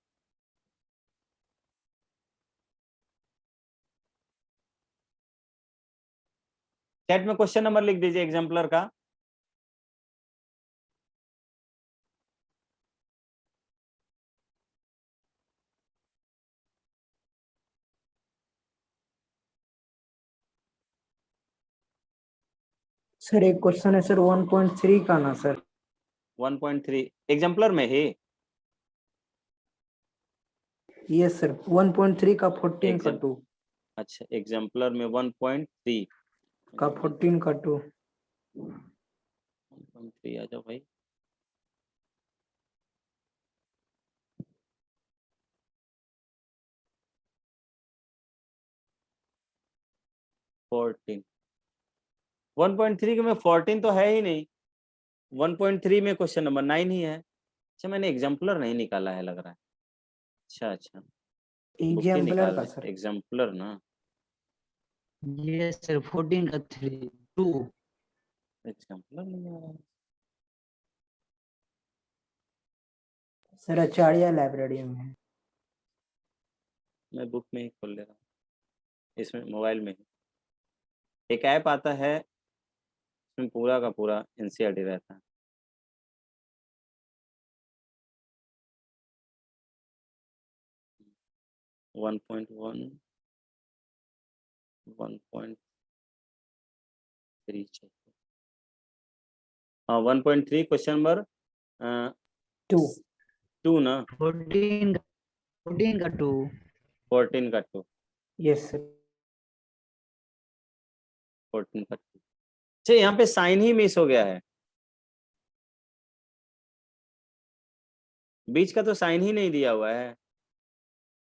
चैट में क्वेश्चन नंबर लिख दीजिए एग्जाम्पलर का। सर एक क्वेश्चन है सर 1.3 का ना सर। 1.3 एग्जाम्पलर में ही। यस सर 1.3 का 14 का 2 अच्छा, एग्जाम्पलर में 1.3 का 14 का 2। 1.3 आ जाओ भाई। फोर्टीन 1.3 के में 14 तो है ही नहीं। 1.3 में क्वेश्चन नंबर 9 ही है। अच्छा, मैंने एग्जाम्पलर नहीं निकाला है लग रहा है। अच्छा बुक ही एग्जाम्पलर निकाल का रहे, सर। एग्जाम्पलर ना। ये सर 14 का 2। एग्जाम्पलर नहीं आ रहा है। सर आचार्य लाइब्रेरी में है। मैं बुक में ही खोल ले रहा हूँ, इसमें मोबाइल में ही एक ऐप आता है, इसमें पूरा का पूरा एनसीईआरटी रहता है। वन पॉइंट 1.3 चाहिए। हाँ 1.3 क्वेश्चन नंबर 2 ना। 14 का 2। 14 का 2। Yes sir. 14 30। अच्छा, यहाँ पे साइन ही मिस हो गया है, बीच का तो साइन ही नहीं दिया हुआ है।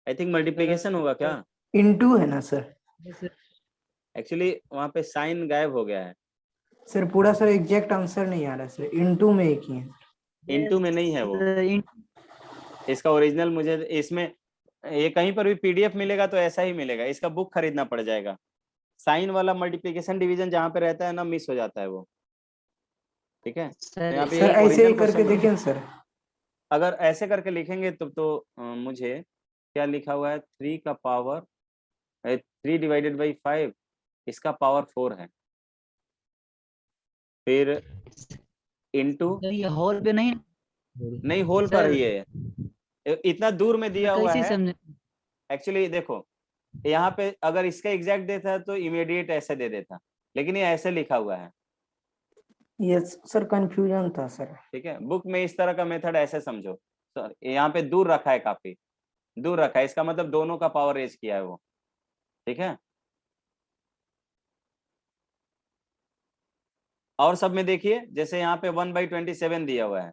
आई थिंक मल्टीप्लिकेशन होगा क्या? इनटू है ना सर? एक्चुअली वहाँ पे साइन गायब हो गया है, सर पूरा सर एग्जैक्ट आंसर नहीं आ रहा सर, इनटू में एक ही है। इनटू में नहीं है वो, इसका ओरिजिनल मुझे इसमें ये कहीं पर भी पीडीएफ मिलेगा तो ऐसा ही मिलेगा, इसका बुक खरीदना पड़ जाएगा। साइन वाला मल्टीप्लिकेशन डिवीजन जहाँ पे रहता है ना, मिस हो जाता है वो, ठीक है। तो यहाँ पे सर ये ऐसे ही original करके question- देखिए ना सर। अगर ऐसे करके लिखेंगे तो मुझे क्या लिखा हुआ है, 3 का पावर 3 डिवाइडेड बाई 5, इसका पावर 4 है, फिर इनटू सर ये हॉल पे नहीं, नहीं होल पर सर ही है, इतना दूर में दिया हुआ कैसे है। समझे? एक्चुअली देखो, यहाँ पे अगर इसका एग्जैक्ट देता तो इमीडिएट ऐसे दे देता, लेकिन ये ऐसे लिखा हुआ है, ये सर कंफ्यूजन था सर। ठीक है। बुक में इस तरह का मेथड ऐसे समझो, तो यहाँ पे दूर रखा है, काफी दूर रखा है, इसका मतलब दोनों का पावर रेज किया है वो, ठीक है। और सब में देखिए, जैसे यहाँ पे 1/27 दिया हुआ है,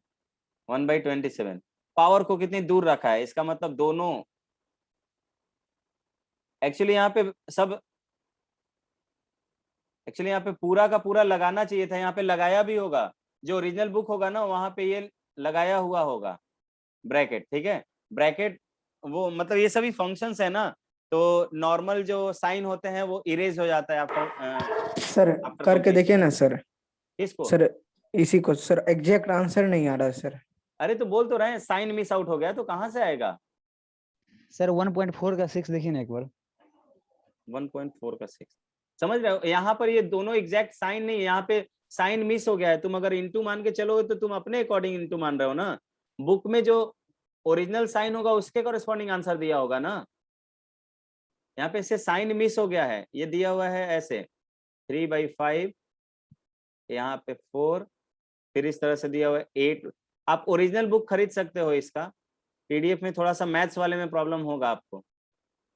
1/27 पावर को कितनी दूर रखा है, इसका मतलब दोनों। एक्चुअली यहाँ पे सब, एक्चुअली यहाँ पे पूरा का पूरा लगाना चाहिए था, यहाँ पे लगाया भी होगा, जो ओरिजिनल बुक होगा ना वहां पे ये लगाया हुआ होगा ब्रैकेट, ठीक है। ब्रैकेट वो मतलब ये सभी फंक्शंस है ना, तो नॉर्मल जो साइन होते हैं वो इरेज हो जाता है आफ्टर सर करके देखिए ना सर। किसको? सर इसी को सर, एग्जैक्ट आंसर नहीं आ रहा सर। अरे तो बोल तो रहे हैं साइन मिस आउट हो गया, तो कहाँ से आएगा? सर 1.4 का 6 देखिए ना एक बार। 1.4 का 6 समझ रहे हो, यहाँ पर ये दोनों एग्जैक्ट साइन नहीं है, यहाँ पे साइन मिस हो गया है। तुम अगर इनटू मान के चलोगे तो तुम अपने अकॉर्डिंग इनटू मान रहे हो ना, बुक में जो ओरिजिनल साइन होगा उसके कॉरेस्पॉन्डिंग आंसर दिया होगा ना। यहाँ पे इससे साइन मिस हो गया है, ये दिया हुआ है ऐसे 3/5, यहाँ पे 4, फिर इस तरह से दिया हुआ है 8। आप ओरिजिनल बुक खरीद सकते हो इसका, पीडीएफ में थोड़ा सा मैथ्स वाले में प्रॉब्लम होगा आपको,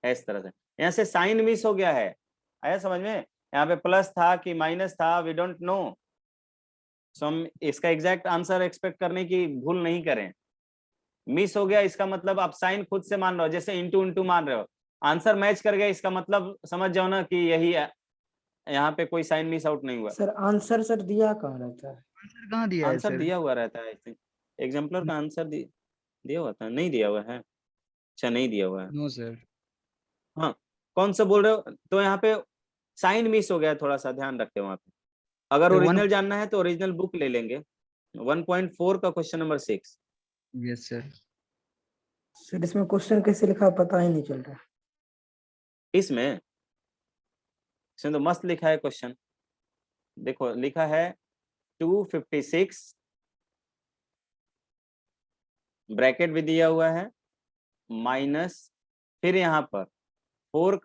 इस तरह से। यहाँ से साइन मिस हो गया है, आया समझ में? यहाँ पे प्लस था कि माइनस था, वी डोंट नो, सो हम इसका एग्जैक्ट आंसर एक्सपेक्ट करने की भूल नहीं करें। मिस हो गया इसका मतलब आप साइन खुद से मान रहे हो, जैसे इंटू इंटू मान रहे हो, आंसर मैच कर गया, इसका मतलब समझ जाओ ना कि यही है, यहाँ पे कोई साइन मिस आउट नहीं हुआ। सर आंसर सर दिया कहाँ रहता है? आंसर कहाँ दिया है आंसर सर? दिया हुआ रहता है, आई थिंक एग्जाम्पलर का आंसर दिया हुआ था, नहीं दिया हुआ है? अच्छा नहीं दिया हुआ है, नो सर। हाँ। कौन सा बोल रहे हो? तो यहाँ पे साइन मिस हो गया, थोड़ा सा ध्यान रखते वहां पे। अगर ओरिजिनल जानना है तो ओरिजिनल बुक ले लेंगे। 1.4 का question number 6। Yes sir. Sir इसमें क्वेश्चन कैसे लिखा पता ही नहीं चल रहा। इसमें तो मस्त लिखा है क्वेश्चन, देखो लिखा है 256 ब्रैकेट भी दिया हुआ है माइनस, फिर यहाँ पर 4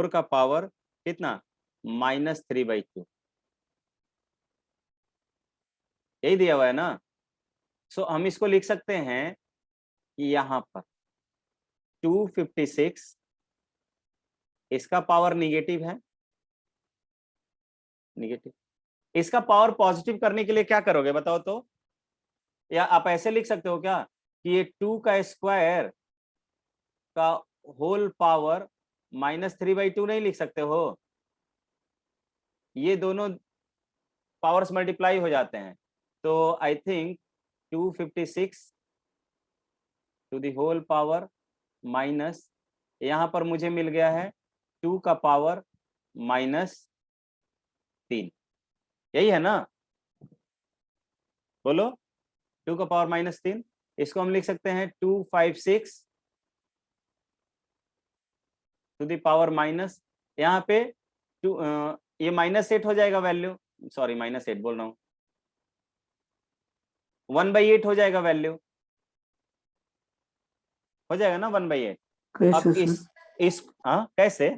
का पावर कितना, -3/2, यही दिया हुआ है ना। सो हम इसको लिख सकते हैं कि यहाँ पर 256 इसका पावर निगेटिव है, निगेटिव, इसका पावर पॉजिटिव करने के लिए क्या करोगे बताओ तो? या आप ऐसे लिख सकते हो क्या कि ये 2 का स्क्वायर का होल पावर -3/2 नहीं लिख सकते हो? ये दोनों पावर्स मल्टीप्लाई हो जाते हैं, तो I think 256 to the whole power minus, यहाँ पर मुझे मिल गया है 2 का पावर -3, यही है ना? बोलो, 2 का पावर -3, इसको हम लिख सकते हैं 256 टू द पावर माइनस, यहाँ पे ये -8 हो जाएगा वैल्यू, सॉरी -8 बोल रहा हूँ, 1/8 हो जाएगा वैल्यू, हो जाएगा ना 1/8। कैसे अब सर? इस हाँ कैसे,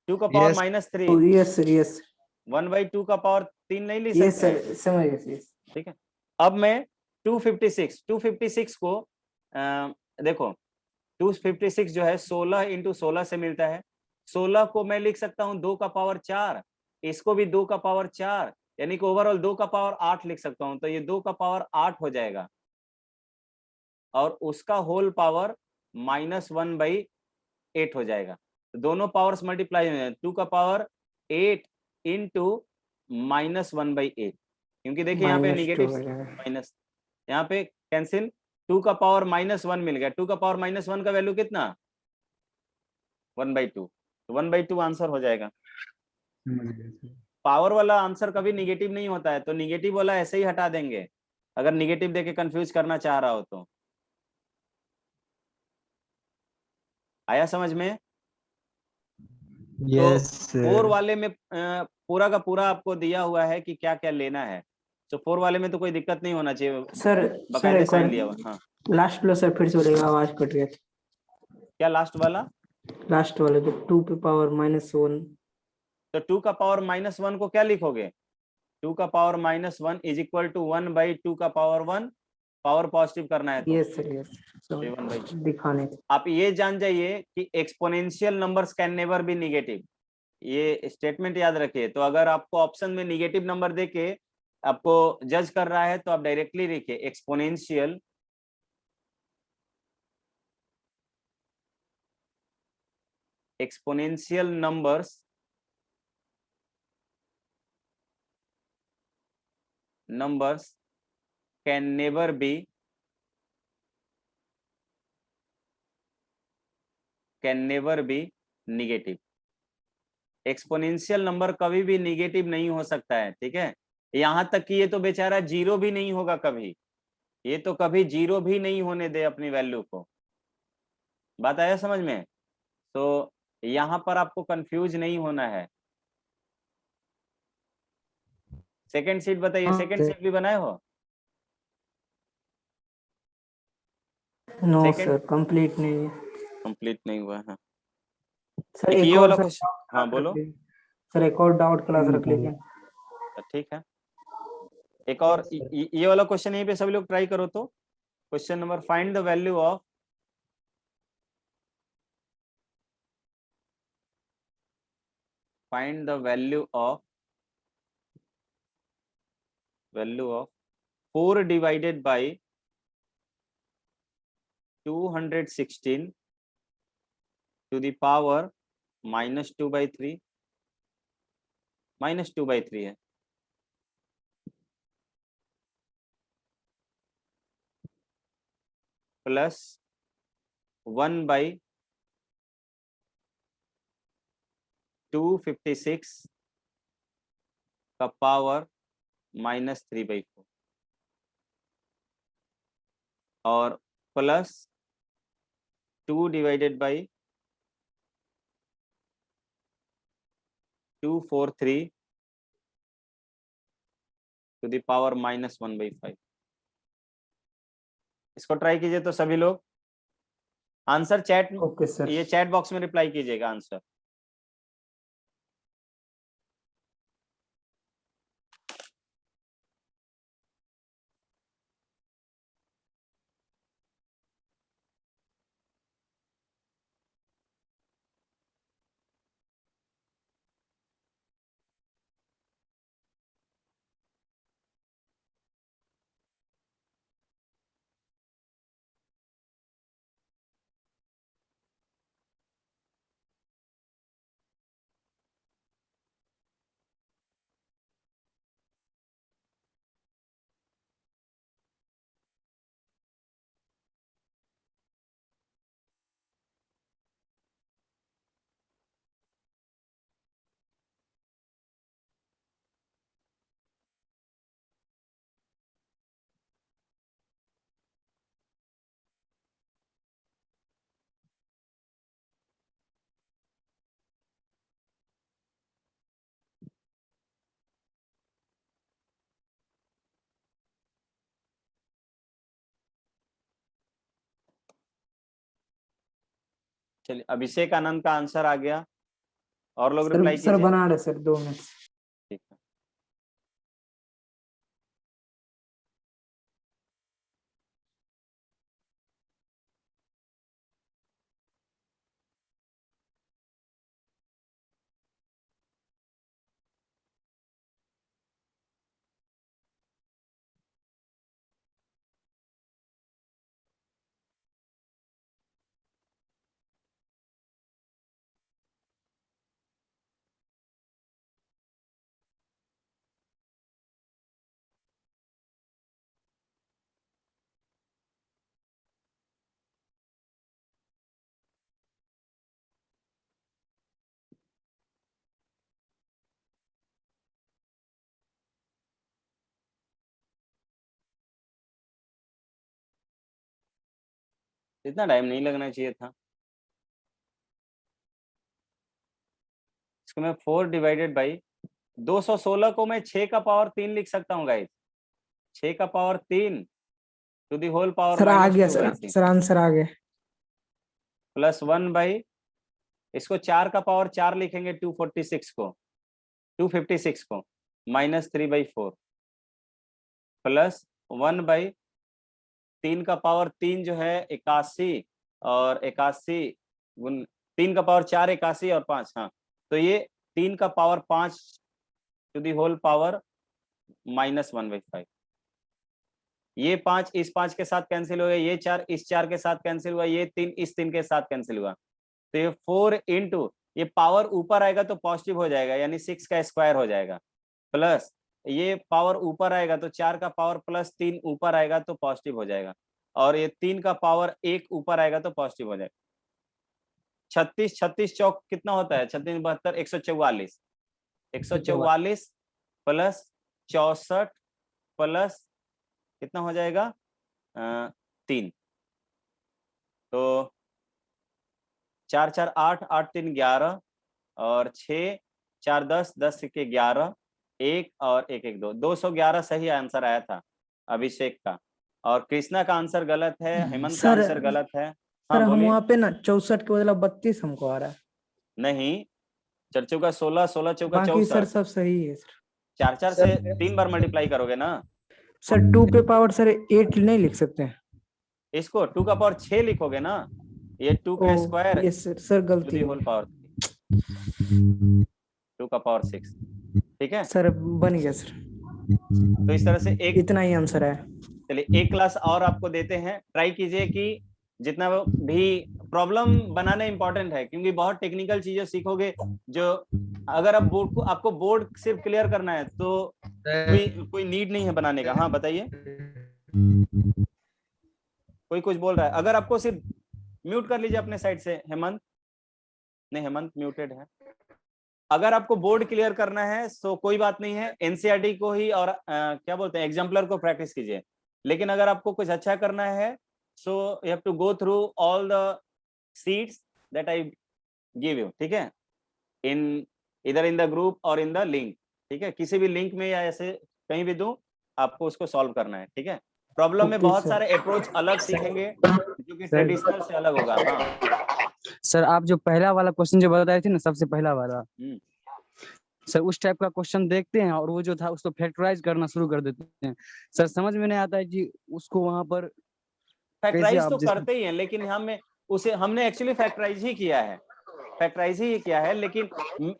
2 का पावर -3, यस सर, यस 1/2 का पावर 3 नहीं ले यस सकते हैं, सर, समझ गए। ठीक है। अब मैं 256 को देखो 256 जो है 16 × 16 से मिलता है, 16 को मैं लिख सकता हूँ 2 का पावर 4, इसको भी 2 का पावर 4, यानी कि ओवरऑल 2 का पावर 8 लिख सकता हूँ, तो ये 2 का पावर 8 हो जाएगा और उसका होल पावर -1/8 हो जाएगा। तो दोनों पावर्स मल्टीप्लाई हो जाएंगे, 2 का पावर 8 इंटू -1/8, क्योंकि देखिए यहाँ पे -2 निगेटिव हो जाएगा। माइनस, यहाँ पे कैंसिल, 2 का पावर -1 मिल गया, 2 का पावर -1 का वैल्यू कितना, 1/2, तो 1/2 आंसर हो जाएगा। पावर वाला आंसर कभी निगेटिव नहीं होता है, तो निगेटिव वाला ऐसे ही हटा देंगे अगर निगेटिव देके कंफ्यूज करना चाह रहा हो तो। आया समझ में? यस तो 4 वाले में पूरा का पूरा आपको दिया हुआ है कि क्या क्या लेना है, तो 4 वाले में तो कोई दिक्कत नहीं होना चाहिए, सर बकायदे एक साइन बार दिया हुआ। हाँ, लास्ट वाला सर फिर से बोलेगा, आवाज कट गया। क्या लास्ट वाला? लास्ट वाले जो 2 पे पावर -1। तो 2 का पावर -1 को क्या लिखोगे, 2 का पावर -1 इज इक्वल टू 1/2 का पावर 1, पावर पॉजिटिव करना है तो यस सर, यस। ये 1/2। दिखाने आप ये जान जाइए कि exponential numbers can never be negative, ये स्टेटमेंट याद रखिए। तो अगर आपको ऑप्शन में नेगेटिव नंबर देके आपको जज कर रहा है तो आप डायरेक्टली लिखिए exponential numbers can never be negative. Exponential number कभी भी निगेटिव नहीं हो सकता है, ठीक है। यहां तक कि ये तो बेचारा जीरो भी नहीं होगा कभी, ये तो कभी जीरो भी नहीं होने दे अपनी वैल्यू को। बात आया समझ में? तो यहां पर आपको कंफ्यूज नहीं होना है। सेकंड सीट बताइए, सेकंड सीट भी बनाए हो? नो सेकंड सर, कंप्लीट नहीं है कंप्लीट नहीं हुआ है। सर। एक एक ये और वाला सर क्वेश्चन, हाँ क्लास रख बोलो। लीजिए सर, एक और डाउट क्लास रख लीजिए। ठीक है, एक और ये वाला क्वेश्चन यहीं पे सभी लोग ट्राई करो। तो question number, find the value of find the value of 4 divided by 216 to the power -2/3, -2/3 है, प्लस 1/256 का पावर -3/4 और plus 2 divided by 243 to the power -1/5। इसको ट्राई कीजिए तो सभी लोग। Answer chat, okay sir. ये चैट बॉक्स में रिप्लाई कीजिएगा आंसर। चलिए, अभिषेक आनंद का आंसर आ गया, और लोग सर रिप्लाई सर कीजिए। बना रहे सर, 2 मिनट। ठीक है। इतना टाइम नहीं लगना चाहिए था। इसको मैं 4 डिवाइडेड बाई 216 को मैं 6 का पावर 3 लिख सकता हूँ गाइस। 6 का power 3 to the whole power sir आ गया -2/3 सर आंसर आ गया। प्लस 1 बाई, इसको 4 का पावर 4 लिखेंगे 256 को -3/4 प्लस 1 बाई 3 का पावर 3 जो है 81 और 81 गुन 3 का पावर 4 81 और 5, हाँ तो ये 3 का power 5 to the whole power -1/5। ये 5 इस 5 के साथ कैंसिल हो गया, ये 4 इस 4 के साथ कैंसिल हुआ, ये 3 इस 3 के साथ कैंसिल हुआ, तो ये 4 इंटू ये पावर ऊपर आएगा तो पॉजिटिव हो जाएगा यानी 6 का स्क्वायर हो जाएगा, प्लस ये पावर ऊपर आएगा तो 4 का पावर प्लस 3 ऊपर आएगा तो पॉजिटिव हो जाएगा, और ये 3 का पावर 1 ऊपर आएगा तो पॉजिटिव हो जाएगा। 36 चौक कितना होता है, 36 72 144, 144 प्लस 64 प्लस कितना हो जाएगा 3, तो 4 4 8 8 3 11 और 6 4 10 10 के 11 1 और 1 1 2 211 सही आंसर आया था अभिषेक का, और कृष्णा का आंसर गलत है, हेमंत का आंसर गलत है। सर हाँ हम बोलिए। वहाँ पे ना 64 के बदला 32 हमको आ रहा है। नहीं, 4 चौका 16 16 चौका बाकी सर 64, सब सही है सर। 4 4 से 3 बार मल्टीप्लाई करोगे ना, सर 2 पे पावर सर 8 नहीं लिख सकते हैं? इसको 2 का पावर 6 लिखोगे ना, ये 2 का स्क्वायर ये सर टू गलती दी हो होल गई। पावर 2 का पावर 6, ठीक है। सर बन गया सर, तो इस तरह से एक, इतना ही आंसर है। चलिए एक क्लास और आपको देते हैं, ट्राई कीजिए कि जितना भी प्रॉब्लम बनाना इंपॉर्टेंट है, क्योंकि बहुत टेक्निकल चीजें सीखोगे जो अगर आप बोर्ड को आपको बोर्ड सिर्फ क्लियर करना है तो कोई नीड नहीं है बनाने का। हाँ बताइए, कोई कुछ बोल रहा है, अगर आपको सिर्फ म्यूट कर लीजिए अपने साइड से, हेमंत नहीं हेमंत म्यूटेड है। अगर आपको बोर्ड क्लियर करना है तो कोई बात नहीं है, एनसीईआरटी को ही और क्या बोलते हैं एग्जाम्पलर को प्रैक्टिस कीजिए, लेकिन अगर आपको कुछ अच्छा करना है so you have to go through all the sheets that I give you, ठीक है, इन इधर इन द ग्रुप और इन द लिंक, ठीक है, किसी भी लिंक में या ऐसे कहीं भी दूं, आपको उसको सॉल्व करना है, ठीक है। प्रॉब्लम में ओके बहुत सर। सारे अप्रोच अलग सीखेंगे जो कि ट्रेडिशनल से अलग होगा। हाँ सर आप जो पहला वाला क्वेश्चन जो बताए थे ना, सबसे पहला वाला सर, उस टाइप का क्वेश्चन देखते हैं और वो जो था उसको फैक्टराइज करना शुरू कर देते हैं। सर समझ में नहीं आता है कि उसको वहां पर कैसे फैक्टराइज आप तो करते ही हैं, लेकिन हमें उसे हमने एक्चुअली फैक्टराइज ही किया है, फैक्टराइज ही किया है, लेकिन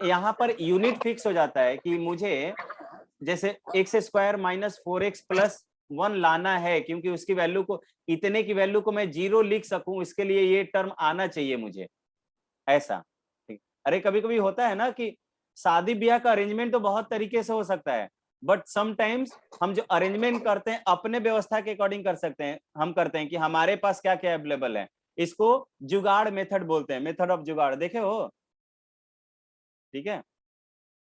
यहाँ पर यूनिट फिक्स हो जाता है कि मुझे जैसे x square minus 4x plus 1 लाना है, क्योंकि उसकी वैल्यू को इतने की वैल्यू को मैं 0 लिख सकूं, इसके लिए ये टर्म आना चाहिए मुझे, ऐसा। ठीक। अरे कभी कभी होता है ना कि शादी ब्याह का अरेंजमेंट तो बहुत तरीके से हो सकता है, बट समटाइम्स हम जो अरेंजमेंट करते हैं अपने व्यवस्था के अकॉर्डिंग कर सकते हैं, हम करते हैं कि हमारे पास क्या क्या अवेलेबल है, इसको जुगाड़ मेथड बोलते हैं, मेथड ऑफ जुगाड़, देखे हो, ठीक है।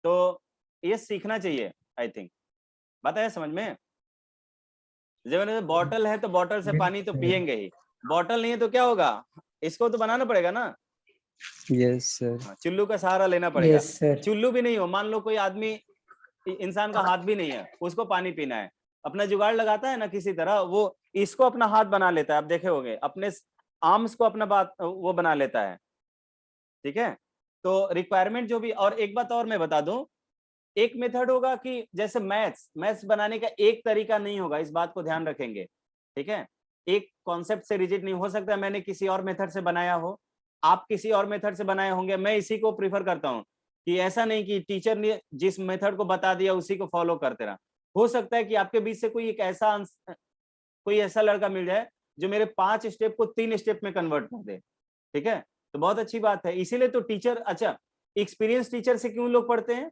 तो ये सीखना चाहिए, आई थिंक बात है समझ में। जब बॉटल है तो बॉटल से पानी तो पिएंगे ही, बॉटल नहीं है तो क्या होगा, इसको तो बनाना पड़ेगा ना। Yes sir. चुल्लू का सहारा लेना पड़ेगा। Yes sir. चुल्लू भी नहीं हो, मान लो कोई आदमी, इंसान का हाथ भी नहीं है, उसको पानी पीना है, अपना जुगाड़ लगाता है ना किसी तरह, वो इसको अपना हाथ बना लेता है, आप देखे होंगे, अपने आर्म्स को अपना बात वो बना लेता है, ठीक है। तो रिक्वायरमेंट जो भी, और एक बात और मैं बता दूं, एक मेथड होगा कि जैसे मैथ्स बनाने का एक तरीका नहीं होगा, इस बात को ध्यान रखेंगे, ठीक है। एक कॉन्सेप्ट से रिजिड नहीं हो सकता, मैंने किसी और मेथड से बनाया हो, आप किसी और मेथड से बनाए होंगे, मैं इसी को प्रीफर करता हूं कि ऐसा नहीं कि टीचर ने जिस मेथड को बता दिया उसी को फॉलो करते रहा। हो सकता है कि आपके बीच से कोई ऐसा लड़का मिल जाए जो मेरे 5 स्टेप को 3 स्टेप में कन्वर्ट कर दे, ठीक है, तो बहुत अच्छी बात है। इसीलिए तो टीचर, अच्छा एक्सपीरियंस टीचर से क्यों लोग पढ़ते हैं,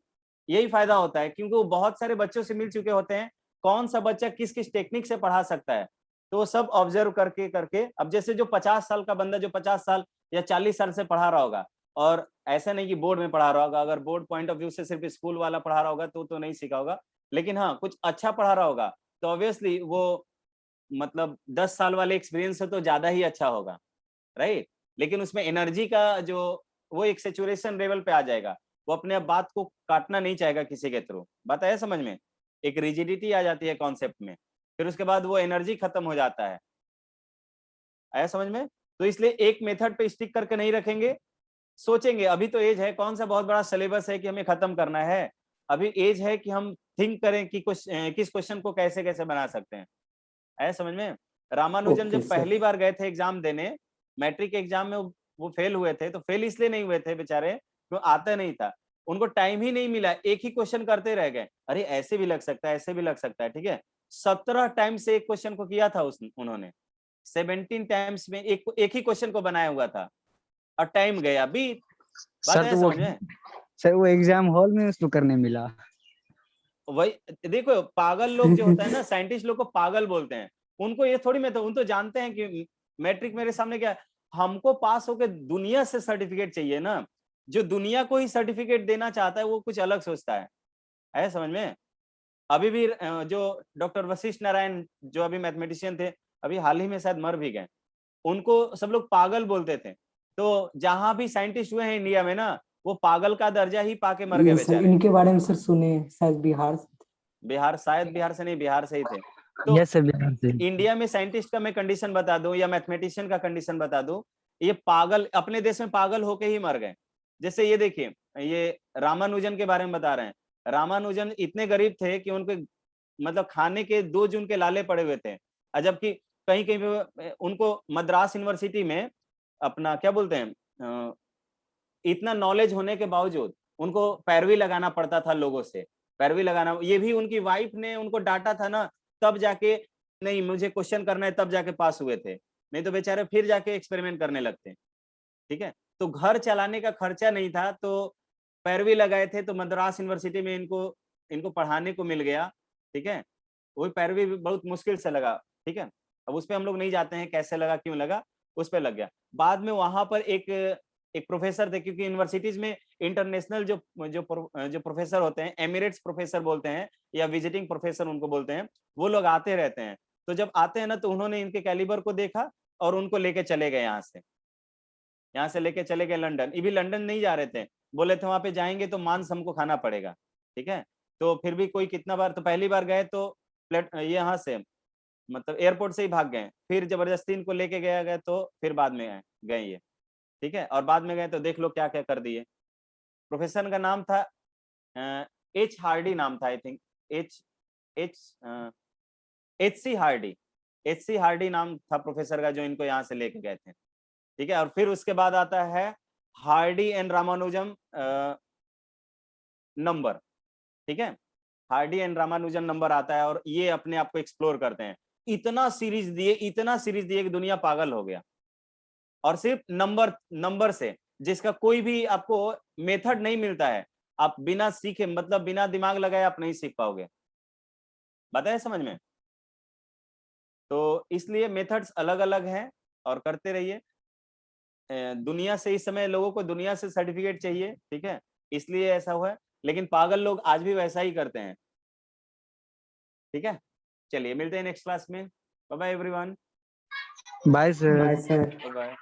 यही फायदा होता है, क्योंकि वो बहुत सारे बच्चों से मिल चुके होते हैं, कौन सा बच्चा किस किस टेक्निक से पढ़ा सकता है, तो वो सब ऑब्जर्व करके करके, अब जैसे जो 50 साल का बंदा जो 50 साल या 40 साल से पढ़ा रहा होगा, और ऐसा नहीं कि बोर्ड में पढ़ा रहा होगा, अगर बोर्ड पॉइंट ऑफ व्यू से सिर्फ स्कूल वाला पढ़ा रहा होगा तो नहीं सीखा होगा, लेकिन हाँ कुछ अच्छा पढ़ा रहा होगा तो ऑब्वियसली वो मतलब 10 साल वाले एक्सपीरियंस से तो ज्यादा ही अच्छा होगा, राइट। लेकिन उसमें एनर्जी का जो वो एक सेचुरेशन लेवल पे आ जाएगा, वो अपने आप बात को काटना नहीं चाहेगा किसी के थ्रू। बात आया समझ में? एक रिजिडिटी आ जाती है कॉन्सेप्ट में, फिर उसके बाद वो एनर्जी खत्म हो जाता है। आया समझ में? तो इसलिए एक मेथड पे स्टिक करके नहीं रखेंगे, सोचेंगे अभी तो एज है, कौन सा बहुत बड़ा सिलेबस है कि हमें खत्म करना है। अभी एज है कि हम थिंक करें कि किस क्वेश्चन को कैसे कैसे बना सकते हैं। आया समझ में? रामानुजन ओके जब सर। पहली बार गए थे एग्जाम देने, मैट्रिक एग्जाम में वो फेल हुए थे, तो फेल इसलिए नहीं हुए थे बेचारे, तो आता नहीं था, उनको टाइम ही नहीं मिला, एक ही क्वेश्चन करते रह गए। अरे ऐसे भी लग सकता है, ऐसे भी लग सकता है, ठीक है। 17 टाइम से एक क्वेश्चन को किया था उन्होंने, 17 टाइम्स में एक ही क्वेश्चन को बनाया हुआ था, और टाइम गया बीत। बात सर है तो वो समझ में? सर वो एग्जाम हॉल में उसको करने मिला। वही देखो, पागल लोग जो होता है ना, साइंटिस्ट लोग को पागल बोलते हैं। उनको ये थोड़ी, मैं तो उन तो जानते हैं कि मैट्रिक मेरे सामने क्या है, हमको पास होकर दुनिया से सर्टिफिकेट चाहिए ना। जो दुनिया को ही सर्टिफिकेट देना चाहता है वो कुछ अलग सोचता है समझ में? अभी भी जो डॉक्टर वशिष्ठ नारायण जो अभी मैथमेटिशियन थे, अभी हाल ही में शायद मर भी गए, उनको सब लोग पागल बोलते थे। तो जहां भी साइंटिस्ट हुए हैं इंडिया में ना, वो पागल का दर्जा ही पाके मर गए ये सर बेचारे। इनके बारे में सर सुने, शायद बिहार से थे। बिहार, शायद बिहार से नहीं, बिहार से ही थे। तो यस सर, बिहार से। इंडिया में साइंटिस्ट का मैं कंडीशन बता दूं या मैथमेटिशियन का कंडीशन बता दूं, ये पागल अपने देश में पागल होके ही मर गए। जैसे ये देखिए, ये रामानुजन के बारे में बता रहे हैं। रामानुजन इतने गरीब थे कि उनके मतलब खाने के 2 जून के लाले पड़े हुए थे, और जबकि कहीं कहीं पे उनको मद्रास यूनिवर्सिटी में अपना क्या बोलते हैं, इतना नॉलेज होने के बावजूद उनको पैरवी लगाना पड़ता था लोगों से। पैरवी लगाना, ये भी उनकी वाइफ ने उनको डांटा था ना, तब जाके नहीं मुझे क्वेश्चन करना है, तब जाके पास हुए थे। नहीं तो बेचारे फिर जाके एक्सपेरिमेंट करने लगते। ठीक है, तो घर चलाने का खर्चा नहीं था, तो पैरवी लगाए थे, तो मद्रास यूनिवर्सिटी में इनको इनको पढ़ाने को मिल गया। ठीक है, वही पैरवी भी बहुत मुश्किल से लगा। ठीक है, अब उस पे हम लोग नहीं जाते हैं कैसे लगा, क्यों लगा, उस पे लग गया। बाद में वहां पर एक प्रोफेसर थे, क्योंकि यूनिवर्सिटीज में इंटरनेशनल जो प्रोफेसर होते हैं, एमिरेट्स प्रोफेसर बोलते हैं या विजिटिंग प्रोफेसर उनको बोलते हैं, वो लोग आते रहते हैं। तो जब आते हैं ना, तो उन्होंने इनके कैलिबर को देखा और उनको लेके चले गए यहाँ से लेके चले गए लंदन। ये भी लंदन नहीं जा रहे थे, बोले थे वहां पे जाएंगे तो मांस हमको खाना पड़ेगा। ठीक है, तो फिर भी कोई कितना बार, तो पहली बार गए तो ये यहाँ से मतलब एयरपोर्ट से ही भाग गए, फिर जबरदस्ती इनको लेके गया गया, तो फिर बाद में गए ये। ठीक है, और बाद में गए तो देख लो क्या क्या कर दिए। प्रोफेसर का नाम था एच हार्डी नाम था, I think H H H C Hardy, H C Hardy नाम था प्रोफेसर का, जो इनको यहाँ से लेके गए थे। ठीक है, और फिर उसके बाद आता है हार्डी एंड रामानुजम नंबर। ठीक है, हार्डी एंड रामानुजन नंबर आता है, और ये अपने आप को एक्सप्लोर करते हैं। इतना सीरीज दिए कि दुनिया पागल हो गया। और सिर्फ नंबर से, जिसका कोई भी आपको मेथड नहीं मिलता है, आप बिना सीखे, मतलब बिना दिमाग लगाए आप नहीं सीख पाओगे। बताए समझ में? तो इसलिए मेथड्स अलग अलग हैं, और करते रहिए। दुनिया से इस समय लोगों को दुनिया से सर्टिफिकेट चाहिए। ठीक है, इसलिए ऐसा हुआ है, लेकिन पागल लोग आज भी वैसा ही करते हैं। ठीक है, चलिए मिलते हैं नेक्स्ट क्लास में। Bye bye everyone. Bye sir. Bye sir. Bye bye.